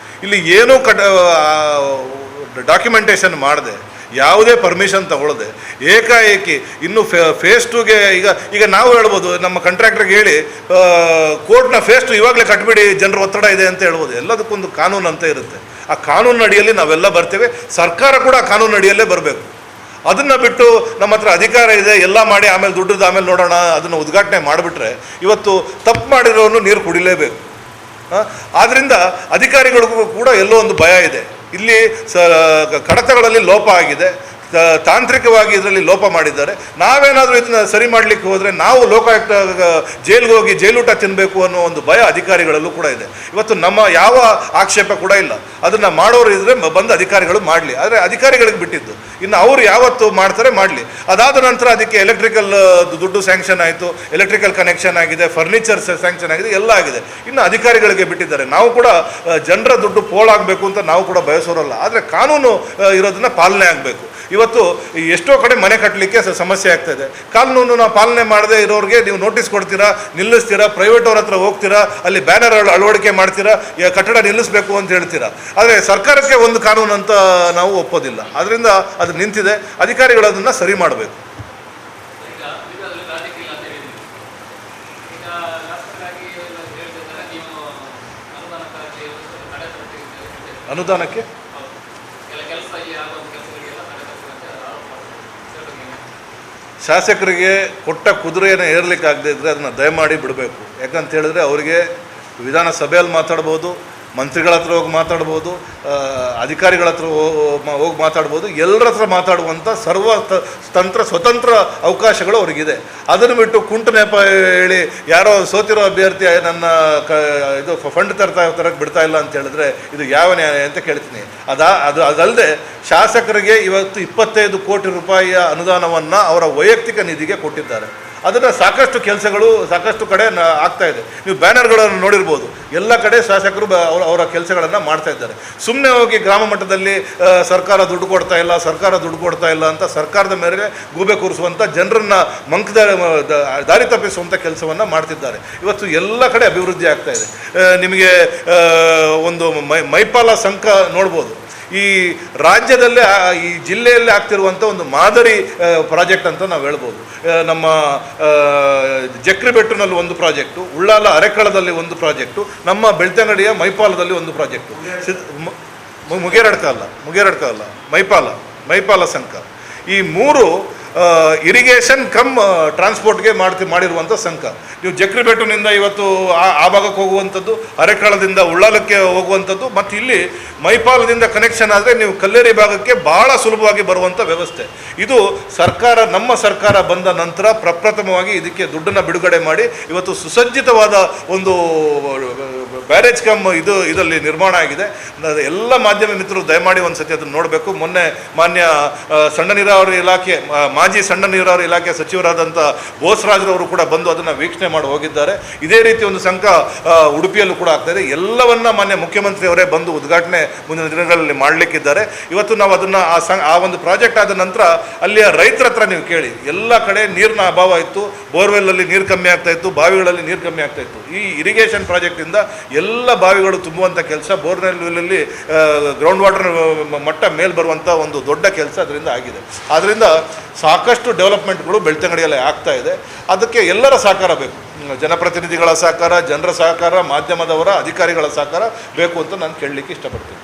ಇಲ್ಲಿ ಏನೂ ಡಾಕ್ಯುಮೆಂಟೇಷನ್ ಮಾಡದೆ, ಯಾವುದೇ ಪರ್ಮಿಷನ್ ತಗೊಳ್ಳದೆ ಏಕಾಏಕಿ ಇನ್ನು ಫೇಸ್ 2ಗೆ ಈಗ ನಾವು ಹೇಳ್ಬೋದು, ನಮ್ಮ ಕಾಂಟ್ರಾಕ್ಟರ್ಗೆ ಹೇಳಿ ಕೋರ್ಟ್ನ ಫೇಸ್ 2 ಇವಾಗಲೇ ಕಟ್ಬಿಡಿ, ಜನರ ಒತ್ತಡ ಇದೆ ಅಂತ ಹೇಳ್ಬೋದು. ಎಲ್ಲದಕ್ಕೊಂದು ಕಾನೂನು ಅಂತ ಇರುತ್ತೆ. ಆ ಕಾನೂನು ಅಡಿಯಲ್ಲಿ ನಾವೆಲ್ಲ ಬರ್ತೇವೆ. ಸರ್ಕಾರ ಕೂಡ ಆ ಕಾನೂನು ಅಡಿಯಲ್ಲೇ ಬರಬೇಕು. ಅದನ್ನು ಬಿಟ್ಟು ನಮ್ಮ ಹತ್ರ ಅಧಿಕಾರ ಇದೆ ಎಲ್ಲ ಮಾಡಿ ಆಮೇಲೆ ದುಡ್ಡದು ಆಮೇಲೆ ನೋಡೋಣ ಅದನ್ನು ಉದ್ಘಾಟನೆ ಮಾಡಿಬಿಟ್ರೆ ಇವತ್ತು ತಪ್ಪು ಮಾಡಿರೋನು ನೀರು ಕುಡಿಲೇಬೇಕು. ಆದ್ದರಿಂದ ಅಧಿಕಾರಿಗಳಿಗೂ ಕೂಡ ಎಲ್ಲೋ ಒಂದು ಭಯ ಇದೆ. ಇಲ್ಲಿ ಕಡತಗಳಲ್ಲಿ ಲೋಪ ಆಗಿದೆ, ತಾಂತ್ರಿಕವಾಗಿ ಇದರಲ್ಲಿ ಲೋಪ ಮಾಡಿದ್ದಾರೆ. ನಾವೇನಾದರೂ ಇದನ್ನು ಸರಿ ಮಾಡಲಿಕ್ಕೆ ಹೋದರೆ ನಾವು ಲೋಕಾಯುಕ್ತ ಜೈಲಿಗೆ ಹೋಗಿ ಜೈಲೂಟ ತಿನ್ನಬೇಕು ಅನ್ನೋ ಒಂದು ಭಯ ಅಧಿಕಾರಿಗಳಲ್ಲೂ ಕೂಡ ಇದೆ. ಇವತ್ತು ನಮ್ಮ ಯಾವ ಆಕ್ಷೇಪ ಕೂಡ ಇಲ್ಲ. ಅದನ್ನು ಮಾಡೋರು ಇದ್ದರೆ ಬಂದು ಅಧಿಕಾರಿಗಳು ಮಾಡಲಿ, ಆದರೆ ಅಧಿಕಾರಿಗಳಿಗೆ ಬಿಟ್ಟಿದ್ದು. ಇನ್ನು ಅವರು ಯಾವತ್ತು ಮಾಡ್ತಾರೆ ಮಾಡಲಿ. ಅದಾದ ನಂತರ ಅದಕ್ಕೆ ಎಲೆಕ್ಟ್ರಿಕಲ್ ದುಡ್ಡು ಸ್ಯಾಂಕ್ಷನ್ ಆಯಿತು, ಎಲೆಕ್ಟ್ರಿಕಲ್ ಕನೆಕ್ಷನ್ ಆಗಿದೆ, ಫರ್ನಿಚರ್ ಸ್ಯಾಂಕ್ಷನ್ ಆಗಿದೆ, ಎಲ್ಲ ಆಗಿದೆ. ಇನ್ನು ಅಧಿಕಾರಿಗಳಿಗೆ ಬಿಟ್ಟಿದ್ದಾರೆ. ನಾವು ಕೂಡ ಜನರ ದುಡ್ಡು ಪೋಲಾಗಬೇಕು ಅಂತ ನಾವು ಕೂಡ ಬಯಸೋರಲ್ಲ, ಆದರೆ ಕಾನೂನು ಇರೋದನ್ನ ಪಾಲನೆ ಆಗಬೇಕು. ಇವತ್ತು ಎಷ್ಟೋ ಕಡೆ ಮನೆ ಕಟ್ಟಲಿಕ್ಕೆ ಸಮಸ್ಯೆ ಆಗ್ತಾಯಿದೆ. ಕಾನೂನನ್ನು ಪಾಲನೆ ಮಾಡದೇ ಇರೋರಿಗೆ ನೀವು ನೋಟಿಸ್ ಕೊಡ್ತೀರಾ, ನಿಲ್ಲಿಸ್ತೀರಾ, ಪ್ರೈವೇಟ್ ಅವ್ರ ಹತ್ರ ಹೋಗ್ತೀರಾ, ಅಲ್ಲಿ ಬ್ಯಾನರ್ ಅಳವಡಿಕೆ ಮಾಡ್ತೀರಾ, ಕಟ್ಟಡ ನಿಲ್ಲಿಸಬೇಕು ಅಂತ ಹೇಳ್ತೀರಾ. ಆದರೆ ಸರ್ಕಾರಕ್ಕೆ ಒಂದು ಕಾನೂನು ಅಂತ ನಾವು ಒಪ್ಪೋದಿಲ್ಲ. ಅದರಿಂದ ಅದು ನಿಂತಿದೆ. ಅಧಿಕಾರಿಗಳು ಅದನ್ನು ಸರಿ ಮಾಡಬೇಕು. ಅನುದಾನಕ್ಕೆ ಶಾಸಕರಿಗೆ ಕೊಟ್ಟ ಕುದುರೆಯನ್ನು ಏರ್ಲಿಕ್ಕಾಗದೇ ಇದ್ದರೆ ಅದನ್ನು ದಯಮಾಡಿ ಬಿಡಬೇಕು. ಯಾಕಂತ ಹೇಳಿದ್ರೆ ಅವರಿಗೆ ವಿಧಾನಸಭೆಯಲ್ಲಿ ಮಾತಾಡ್ಬೋದು, ಮಂತ್ರಿಗಳ ಹತ್ರ ಹೋಗಿ ಮಾತಾಡ್ಬೋದು, ಅಧಿಕಾರಿಗಳ ಹತ್ರ ಹೋಗಿ ಮಾತಾಡ್ಬೋದು, ಎಲ್ಲರ ಹತ್ರ ಮಾತಾಡುವಂಥ ಸ್ವತಂತ್ರ ಅವಕಾಶಗಳು ಅವ್ರಿಗಿದೆ. ಅದನ್ನು ಬಿಟ್ಟು ಕುಂಟು ನೆಪ ಹೇಳಿ ಯಾರೋ ಸೋತಿರೋ ಅಭ್ಯರ್ಥಿ ನನ್ನ ಇದು ಫಂಡ್ ತರಕ್ಕೆ ಬಿಡ್ತಾ ಇಲ್ಲ ಅಂತ ಹೇಳಿದ್ರೆ ಇದು ಯಾವ ನ್ಯಾಯ ಅಂತ ಕೇಳ್ತೀನಿ. ಅದಲ್ಲದೆ ಶಾಸಕರಿಗೆ ಇವತ್ತು 25 ಕೋಟಿ ರೂಪಾಯಿಯ ಅನುದಾನವನ್ನು ಅವರ ವೈಯಕ್ತಿಕ ನಿಧಿಗೆ ಕೊಟ್ಟಿದ್ದಾರೆ. ಅದನ್ನು ಸಾಕಷ್ಟು ಕಡೆ ಆಗ್ತಾ ಇದೆ. ನೀವು ಬ್ಯಾನರ್ಗಳನ್ನು ನೋಡಿರ್ಬೋದು, ಎಲ್ಲ ಕಡೆ ಶಾಸಕರು ಅವರ ಕೆಲಸಗಳನ್ನು ಮಾಡ್ತಾ ಇದ್ದಾರೆ. ಸುಮ್ಮನೆ ಹೋಗಿ ಗ್ರಾಮ ಮಟ್ಟದಲ್ಲಿ ಸರ್ಕಾರ ದುಡ್ಡು ಕೊಡ್ತಾ ಇಲ್ಲ ಅಂತ ಸರ್ಕಾರದ ಮೇರೆಗೆ ಗೂಬೆ ಕೂರಿಸುವಂಥ ಜನರನ್ನು ದಾರಿ ತಪ್ಪಿಸುವಂಥ ಕೆಲಸವನ್ನು ಮಾಡ್ತಿದ್ದಾರೆ. ಇವತ್ತು ಎಲ್ಲ ಕಡೆ ಅಭಿವೃದ್ಧಿ ಆಗ್ತಾ ಇದೆ. ನಿಮಗೆ ಒಂದು ಮೈಪಾಲ ಸಂಘ ನೋಡ್ಬೋದು. ಈ ರಾಜ್ಯದಲ್ಲೇ ಈ ಜಿಲ್ಲೆಯಲ್ಲೇ ಆಗ್ತಿರುವಂಥ ಒಂದು ಮಾದರಿ ಪ್ರಾಜೆಕ್ಟ್ ಅಂತ ನಾವು ಹೇಳ್ಬೋದು. ನಮ್ಮ ಜಕ್ರಿಬೆಟ್ಟುನಲ್ಲಿ ಒಂದು ಪ್ರಾಜೆಕ್ಟು, ಉಳ್ಳಾಲ ಅರೆಕಳದಲ್ಲಿ ಒಂದು ಪ್ರಾಜೆಕ್ಟು, ನಮ್ಮ ಬೆಳ್ತಂಗಡಿಯ ಮೈಪಾಲದಲ್ಲಿ ಒಂದು ಪ್ರಾಜೆಕ್ಟು, ಮುಗೇರಡ್ಕ ಅಲ್ಲ ಮೈಪಾಲ ಸಂಘ. ಈ 3 ಇರಿಗೇಷನ್ ಕಮ್ ಟ್ರಾನ್ಸ್ಪೋರ್ಟ್ಗೆ ಮಾಡಿರುವಂಥ ಸಂಘ. ನೀವು ಜಕ್ರಿಬೆಟ್ಟುನಿಂದ ಇವತ್ತು ಆ ಭಾಗಕ್ಕೆ ಹೋಗುವಂಥದ್ದು, ಅರೆಕಾಳದಿಂದ ಉಳ್ಳಾಲಕ್ಕೆ ಹೋಗುವಂಥದ್ದು, ಮತ್ತು ಇಲ್ಲಿ ಮೈಪಾಲದಿಂದ ಕನೆಕ್ಷನ್ ಆದರೆ ನೀವು ಕಲ್ಲೇರಿ ಭಾಗಕ್ಕೆ ಭಾಳ ಸುಲಭವಾಗಿ ಬರುವಂಥ ವ್ಯವಸ್ಥೆ. ಇದು ಸರ್ಕಾರ, ನಮ್ಮ ಸರ್ಕಾರ ಬಂದ ನಂತರ ಪ್ರಪ್ರಥಮವಾಗಿ ಇದಕ್ಕೆ ದುಡ್ಡನ್ನು ಬಿಡುಗಡೆ ಮಾಡಿ ಇವತ್ತು ಸುಸಜ್ಜಿತವಾದ ಒಂದು ಬ್ಯಾರೇಜ್ ಕಮ್ ಇದರಲ್ಲಿ ನಿರ್ಮಾಣ ಆಗಿದೆ. ಎಲ್ಲ ಮಾಧ್ಯಮ ಮಿತ್ರರು ದಯಮಾಡಿ ಒಂದು ಸತಿ ಅದನ್ನು ನೋಡಬೇಕು. ಮೊನ್ನೆ ಮಾನ್ಯ ಸಣ್ಣ ನೀರಾವರಿ ಇಲಾಖೆ, ಮಾಜಿ ಸಣ್ಣ ನೀರಾವರಿ ಇಲಾಖೆ ಸಚಿವರಾದಂಥ ಬೋಸರಾಜ್ರವರು ಕೂಡ ಬಂದು ಅದನ್ನು ವೀಕ್ಷಣೆ ಮಾಡಿ ಹೋಗಿದ್ದಾರೆ. ಇದೇ ರೀತಿ ಒಂದು ಸಂಘ ಉಡುಪಿಯಲ್ಲೂ ಕೂಡ ಆಗ್ತಾಯಿದೆ. ಎಲ್ಲವನ್ನ ಮಾನ್ಯ ಮುಖ್ಯಮಂತ್ರಿಯವರೇ ಬಂದು ಉದ್ಘಾಟನೆ ಮುಂದಿನ ದಿನಗಳಲ್ಲಿ ಮಾಡಲಿಕ್ಕಿದ್ದಾರೆ. ಇವತ್ತು ನಾವು ಅದನ್ನು ಆ ಒಂದು ಪ್ರಾಜೆಕ್ಟ್ ಆದ ನಂತರ ಅಲ್ಲಿಯ ರೈತರ ಹತ್ರ ನೀವು ಕೇಳಿ, ಎಲ್ಲ ಕಡೆ ನೀರಿನ ಅಭಾವ ಇತ್ತು. ಬೋರ್ವೆಲ್ಲಲ್ಲಿ ನೀರು ಕಮ್ಮಿ ಆಗ್ತಾ ಇತ್ತು, ಬಾವಿಗಳಲ್ಲಿ ನೀರು ಕಮ್ಮಿ ಆಗ್ತಾ ಇತ್ತು. ಈ ಇರಿಗೇಷನ್ ಪ್ರಾಜೆಕ್ಟಿಂದ ಎಲ್ಲ ಬಾವಿಗಳು ತುಂಬುವಂಥ ಕೆಲಸ, ಬೋರ್ವೆಲ್ಲಲ್ಲಿ ಗ್ರೌಂಡ್ ವಾಟರ್ ಮಟ್ಟ ಮೇಲೆ ಬರುವಂಥ ಒಂದು ದೊಡ್ಡ ಕೆಲಸ ಅದರಿಂದ ಆಗಿದೆ. ಆದ್ದರಿಂದ ಸಾಕಷ್ಟು ಡೆವಲಪ್ಮೆಂಟ್ಗಳು ಬೆಳ್ತಂಗಡಿಯಲ್ಲಿ ಆಗ್ತಾ ಇದೆ. ಅದಕ್ಕೆ ಎಲ್ಲರ ಸಹಕಾರ ಬೇಕು. ಜನಪ್ರತಿನಿಧಿಗಳ ಸಹಕಾರ, ಜನರ ಸಹಕಾರ, ಮಾಧ್ಯಮದವರ, ಅಧಿಕಾರಿಗಳ ಸಹಕಾರ ಬೇಕು ಅಂತ ನಾನು ಕೇಳಲಿಕ್ಕೆ ಇಷ್ಟಪಡ್ತೀನಿ.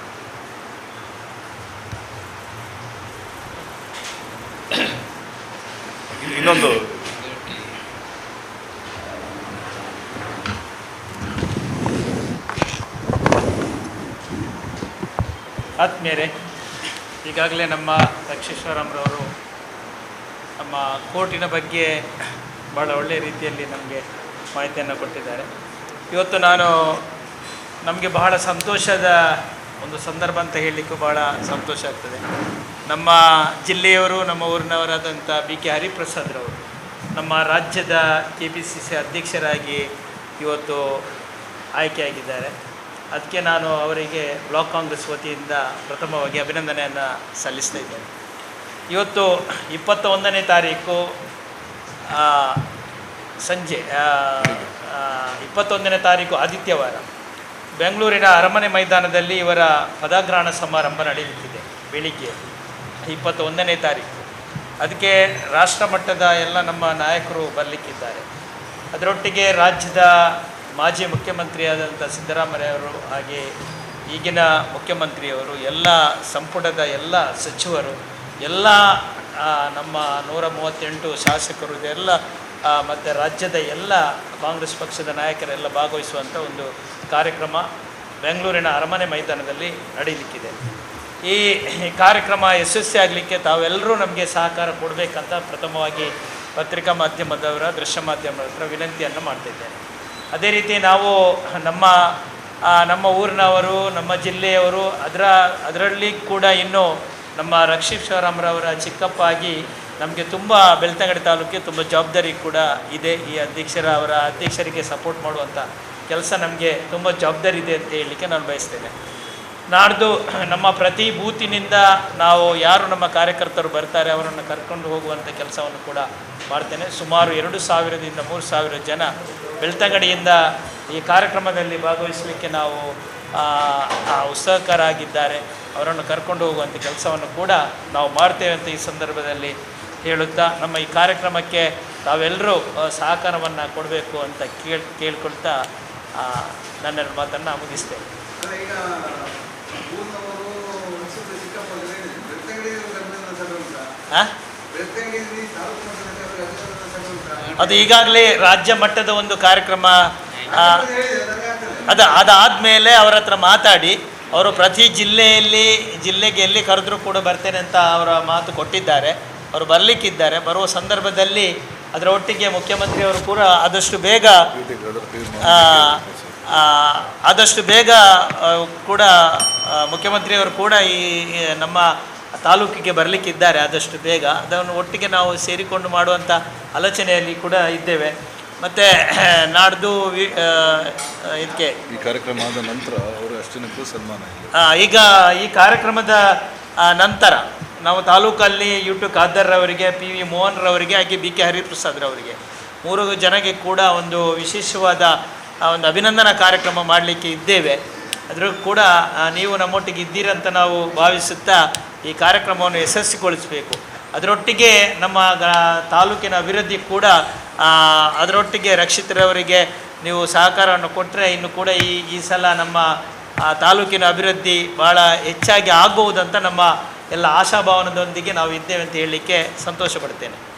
ಇನ್ನೊಂದು ಆತ್ಮೀಯರೇ, ಈಗಾಗಲೇ ನಮ್ಮ ರಕ್ಷೇಶ್ವರಮ್ರವರು ನಮ್ಮ ಕೋರ್ಟಿನ ಬಗ್ಗೆ ಭಾಳ ಒಳ್ಳೆಯ ರೀತಿಯಲ್ಲಿ ನಮಗೆ ಮಾಹಿತಿಯನ್ನು ಕೊಟ್ಟಿದ್ದಾರೆ. ಇವತ್ತು ನಮಗೆ ಬಹಳ ಸಂತೋಷದ ಒಂದು ಸಂದರ್ಭ ಅಂತ ಹೇಳಲಿಕ್ಕೂ ಭಾಳ ಸಂತೋಷ ಆಗ್ತದೆ. ನಮ್ಮ ಜಿಲ್ಲೆಯವರು, ನಮ್ಮ ಊರಿನವರಾದಂಥ BK ಹರಿಪ್ರಸಾದ್ರವರು ನಮ್ಮ ರಾಜ್ಯದ KPCC ಅಧ್ಯಕ್ಷರಾಗಿ ಇವತ್ತು ಆಯ್ಕೆಯಾಗಿದ್ದಾರೆ. ಅದಕ್ಕೆ ನಾನು ಅವರಿಗೆ ಬ್ಲಾಕ್ ಕಾಂಗ್ರೆಸ್ ವತಿಯಿಂದ ಪ್ರಥಮವಾಗಿ ಅಭಿನಂದನೆಯನ್ನು ಸಲ್ಲಿಸ್ತಾ ಇದ್ದೇನೆ. ಇವತ್ತು 21ನೇ ತಾರೀಕು ಸಂಜೆ 21ನೇ ತಾರೀಕು ಆದಿತ್ಯವಾರ ಬೆಂಗಳೂರಿನ ಅರಮನೆ ಮೈದಾನದಲ್ಲಿ ಇವರ ಪದಗ್ರಹಣ ಸಮಾರಂಭ ನಡೆಯಲಿಕ್ಕಿದೆ. ಬೆಳಿಗ್ಗೆ 21ನೇ ತಾರೀಕು. ಅದಕ್ಕೆ ರಾಷ್ಟ್ರ ಮಟ್ಟದ ಎಲ್ಲ ನಮ್ಮ ನಾಯಕರು ಬರಲಿಕ್ಕಿದ್ದಾರೆ. ಅದರೊಟ್ಟಿಗೆ ರಾಜ್ಯದ ಮಾಜಿ ಮುಖ್ಯಮಂತ್ರಿಯಾದಂಥ ಸಿದ್ದರಾಮಯ್ಯವರು, ಹಾಗೆ ಈಗಿನ ಮುಖ್ಯಮಂತ್ರಿಯವರು, ಎಲ್ಲ ಸಂಪುಟದ ಎಲ್ಲ ಸಚಿವರು, ಎಲ್ಲ ನಮ್ಮ 138 ಶಾಸಕರು, ಇದೆಲ್ಲ ಮತ್ತು ರಾಜ್ಯದ ಎಲ್ಲ ಕಾಂಗ್ರೆಸ್ ಪಕ್ಷದ ನಾಯಕರೆಲ್ಲ ಭಾಗವಹಿಸುವಂಥ ಒಂದು ಕಾರ್ಯಕ್ರಮ ಬೆಂಗಳೂರಿನ ಅರಮನೆ ಮೈದಾನದಲ್ಲಿ ನಡೆಯಲಿಕ್ಕಿದೆ. ಈ ಕಾರ್ಯಕ್ರಮ ಯಶಸ್ವಿ ಆಗಲಿಕ್ಕೆ ತಾವೆಲ್ಲರೂ ನಮಗೆ ಸಹಕಾರ ಕೊಡಬೇಕಂತ ಪ್ರಥಮವಾಗಿ ಪತ್ರಿಕಾ ಮಾಧ್ಯಮದವರ, ದೃಶ್ಯ ಮಾಧ್ಯಮದ ಹತ್ರ ವಿನಂತಿಯನ್ನು ಮಾಡ್ತಿದ್ದೇನೆ. ಅದೇ ರೀತಿ ನಾವು ನಮ್ಮ ಊರಿನವರು, ನಮ್ಮ ಜಿಲ್ಲೆಯವರು, ಅದರಲ್ಲಿ ಕೂಡ ಇನ್ನೂ ನಮ್ಮ ರಕ್ಷೇಶ್ವರಮ್ರವರ ಚಿಕ್ಕಪ್ಪ ಆಗಿ ನಮಗೆ ತುಂಬ ಬೆಳ್ತಂಗಡಿ ತಾಲೂಕಿಗೆ ತುಂಬ ಜವಾಬ್ದಾರಿ ಕೂಡ ಇದೆ. ಈ ಅವರ ಅಧ್ಯಕ್ಷರಿಗೆ ಸಪೋರ್ಟ್ ಮಾಡುವಂಥ ಕೆಲಸ ನಮಗೆ ತುಂಬ ಜವಾಬ್ದಾರಿ ಇದೆ ಅಂತ ಹೇಳಲಿಕ್ಕೆ ನಾನು ಬಯಸ್ತೇನೆ. ನಾಡ್ದು ನಮ್ಮ ಪ್ರತಿ ಬೂತಿನಿಂದ ನಾವು ಯಾರು ನಮ್ಮ ಕಾರ್ಯಕರ್ತರು ಬರ್ತಾರೆ ಅವರನ್ನು ಕರ್ಕೊಂಡು ಹೋಗುವಂಥ ಕೆಲಸವನ್ನು ಕೂಡ ಮಾಡ್ತೇನೆ. ಸುಮಾರು 2,000ದಿಂದ 3,000 ಜನ ಬೆಳ್ತಂಗಡಿಯಿಂದ ಈ ಕಾರ್ಯಕ್ರಮದಲ್ಲಿ ಭಾಗವಹಿಸಲಿಕ್ಕೆ ನಾವು ಉತ್ಸುಕರಾಗಿದ್ದಾರೆ. ಅವರನ್ನು ಕರ್ಕೊಂಡು ಹೋಗುವಂಥ ಕೆಲಸವನ್ನು ಕೂಡ ನಾವು ಮಾಡ್ತೇವೆ ಅಂತ ಈ ಸಂದರ್ಭದಲ್ಲಿ ಹೇಳುತ್ತಾ, ನಮ್ಮ ಈ ಕಾರ್ಯಕ್ರಮಕ್ಕೆ ತಾವೆಲ್ಲರೂ ಸಹಕಾರವನ್ನು ಕೊಡಬೇಕು ಅಂತ ಕೇಳ್ಕೊಳ್ತಾ ನನ್ನ ಮಾತನ್ನು ಮುಗಿಸ್ತೇನೆ. ಅದು ಈಗಾಗಲೇ ರಾಜ್ಯ ಮಟ್ಟದ ಒಂದು ಕಾರ್ಯಕ್ರಮ ಅದಾದಮೇಲೆ ಅವರ ಹತ್ರ ಮಾತಾಡಿ, ಅವರು ಪ್ರತಿ ಜಿಲ್ಲೆಗೆ ಎಲ್ಲಿ ಕರೆದ್ರೂ ಕೂಡ ಬರ್ತೇನೆ ಅಂತ ಅವರ ಮಾತು ಕೊಟ್ಟಿದ್ದಾರೆ. ಅವರು ಬರಲಿಕ್ಕಿದ್ದಾರೆ. ಬರುವ ಸಂದರ್ಭದಲ್ಲಿ ಅದರ ಒಟ್ಟಿಗೆ ಮುಖ್ಯಮಂತ್ರಿಯವರು ಕೂಡ ಆದಷ್ಟು ಬೇಗ ಕೂಡ ಮುಖ್ಯಮಂತ್ರಿಯವರು ಕೂಡ ಈ ನಮ್ಮ ತಾಲೂಕಿಗೆ ಬರಲಿಕ್ಕಿದ್ದಾರೆ. ಆದಷ್ಟು ಬೇಗ ಅದನ್ನು ಒಟ್ಟಿಗೆ ನಾವು ಸೇರಿಕೊಂಡು ಮಾಡುವಂಥ ಆಲೋಚನೆಯಲ್ಲಿ ಕೂಡ ಇದ್ದೇವೆ. ಮತ್ತು ನಾಡ್ದು ಇದಕ್ಕೆ ಈ ಕಾರ್ಯಕ್ರಮ ಆದ ನಂತರ ಅವರು ಅಷ್ಟೇನಕ್ಕೂ ಸನ್ಮಾನ ಈಗ ಈ ಕಾರ್ಯಕ್ರಮದ ನಂತರ ನಾವು ತಾಲೂಕಲ್ಲಿ UT ಖಾದರ್ ಅವರಿಗೆ, PV ಮೋಹನ್ ರವರಿಗೆ, ಹಾಗೆ BK ಹರಿಪ್ರಸಾದ್ರವರಿಗೆ 3 ಜನಕ್ಕೆ ಕೂಡ ಒಂದು ವಿಶೇಷವಾದ ಒಂದು ಅಭಿನಂದನಾ ಕಾರ್ಯಕ್ರಮ ಮಾಡಲಿಕ್ಕೆ ಇದ್ದೇವೆ. ಅದರ ಕೂಡ ನೀವು ನಮ್ಮೊಟ್ಟಿಗೆ ಇದ್ದೀರಂತ ನಾವು ಭಾವಿಸುತ್ತಾ ಈ ಕಾರ್ಯಕ್ರಮವನ್ನು ಯಶಸ್ವಿಗೊಳಿಸಬೇಕು. ಅದರೊಟ್ಟಿಗೆ ನಮ್ಮ ತಾಲೂಕಿನ ಅಭಿವೃದ್ಧಿ ಕೂಡ ಅದರೊಟ್ಟಿಗೆ ರಕ್ಷಿತರವರಿಗೆ ನೀವು ಸಹಕಾರವನ್ನು ಕೊಟ್ಟರೆ ಇನ್ನು ಕೂಡ ಈ ಸಲ ನಮ್ಮ ತಾಲೂಕಿನ ಅಭಿವೃದ್ಧಿ ಭಾಳ ಹೆಚ್ಚಾಗಿ ಆಗಬಹುದಂತ ನಮ್ಮ ಎಲ್ಲ ಆಶಾಭಾವನದೊಂದಿಗೆ ನಾವು ಇದ್ದೇವೆ ಅಂತ ಹೇಳಲಿಕ್ಕೆ ಸಂತೋಷ ಪಡ್ತೇನೆ.